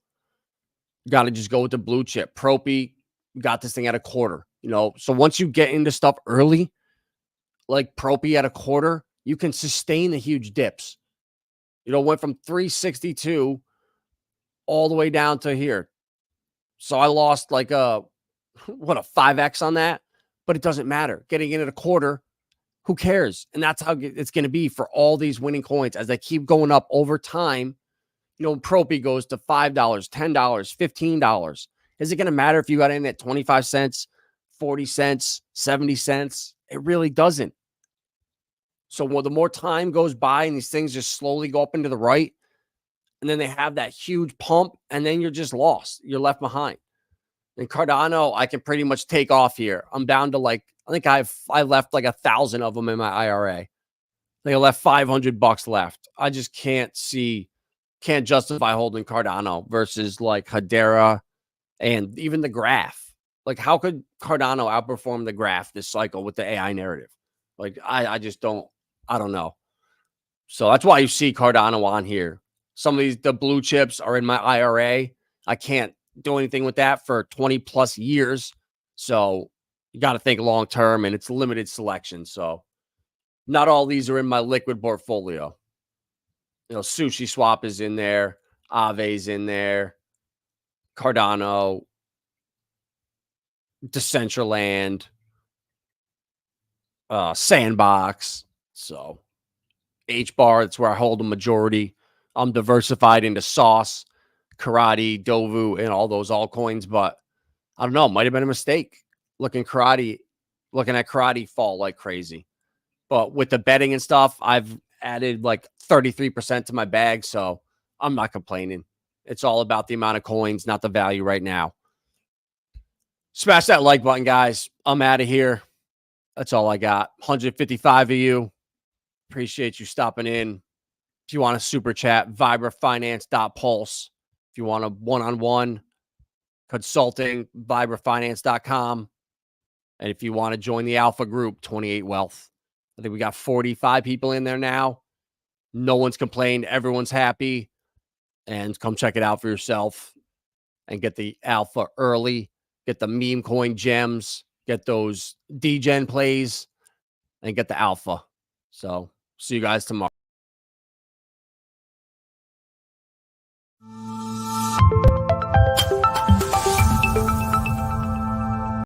got to just go with the blue chip. Propy, got this thing at a quarter. So once you get into stuff early, like Propy at a quarter, you can sustain the huge dips. Went from 362 all the way down to here. So I lost like a 5x on that, but it doesn't matter. Getting in at a quarter, who cares? And that's how it's going to be for all these winning coins as they keep going up over time. Propy goes to $5, $10, $15. Is it going to matter if you got in at 25 cents, 40 cents, 70 cents? It really doesn't. So the more time goes by and these things just slowly go up into the right, and then they have that huge pump, and then you're just lost. You're left behind. And Cardano, I can pretty much take off here. I'm down to I think I left like 1,000 of them in my IRA. I left $500 left. I just can't justify holding Cardano versus like Hedera and even the graph. How could Cardano outperform the graph this cycle with the AI narrative? I just don't. I don't know. So that's why you see Cardano on here. Some of the blue chips are in my IRA. I can't do anything with that for 20 plus years. So you got to think long term, and it's limited selection. So not all these are in my liquid portfolio. Sushi Swap is in there. Aave's in there. Cardano. Decentraland. Sandbox. So HBAR, that's where I hold the majority. I'm diversified into Sauce, Karate, Dovu, and all those altcoins, but I don't know. Might have been a mistake looking at Karate fall like crazy. But with the betting and stuff, I've added like 33% to my bag, so I'm not complaining. It's all about the amount of coins, not the value right now. Smash that like button, guys. I'm out of here. That's all I got. 155 of you. Appreciate you stopping in. If you want a super chat, vibrafinance.pulse. If you want a one-on-one consulting, vibrafinance.com. And if you want to join the alpha group, 28 Wealth. I think we got 45 people in there now. No one's complained. Everyone's happy. And come check it out for yourself and get the alpha early. Get the meme coin gems. Get those degen plays. And get the alpha. So see you guys tomorrow.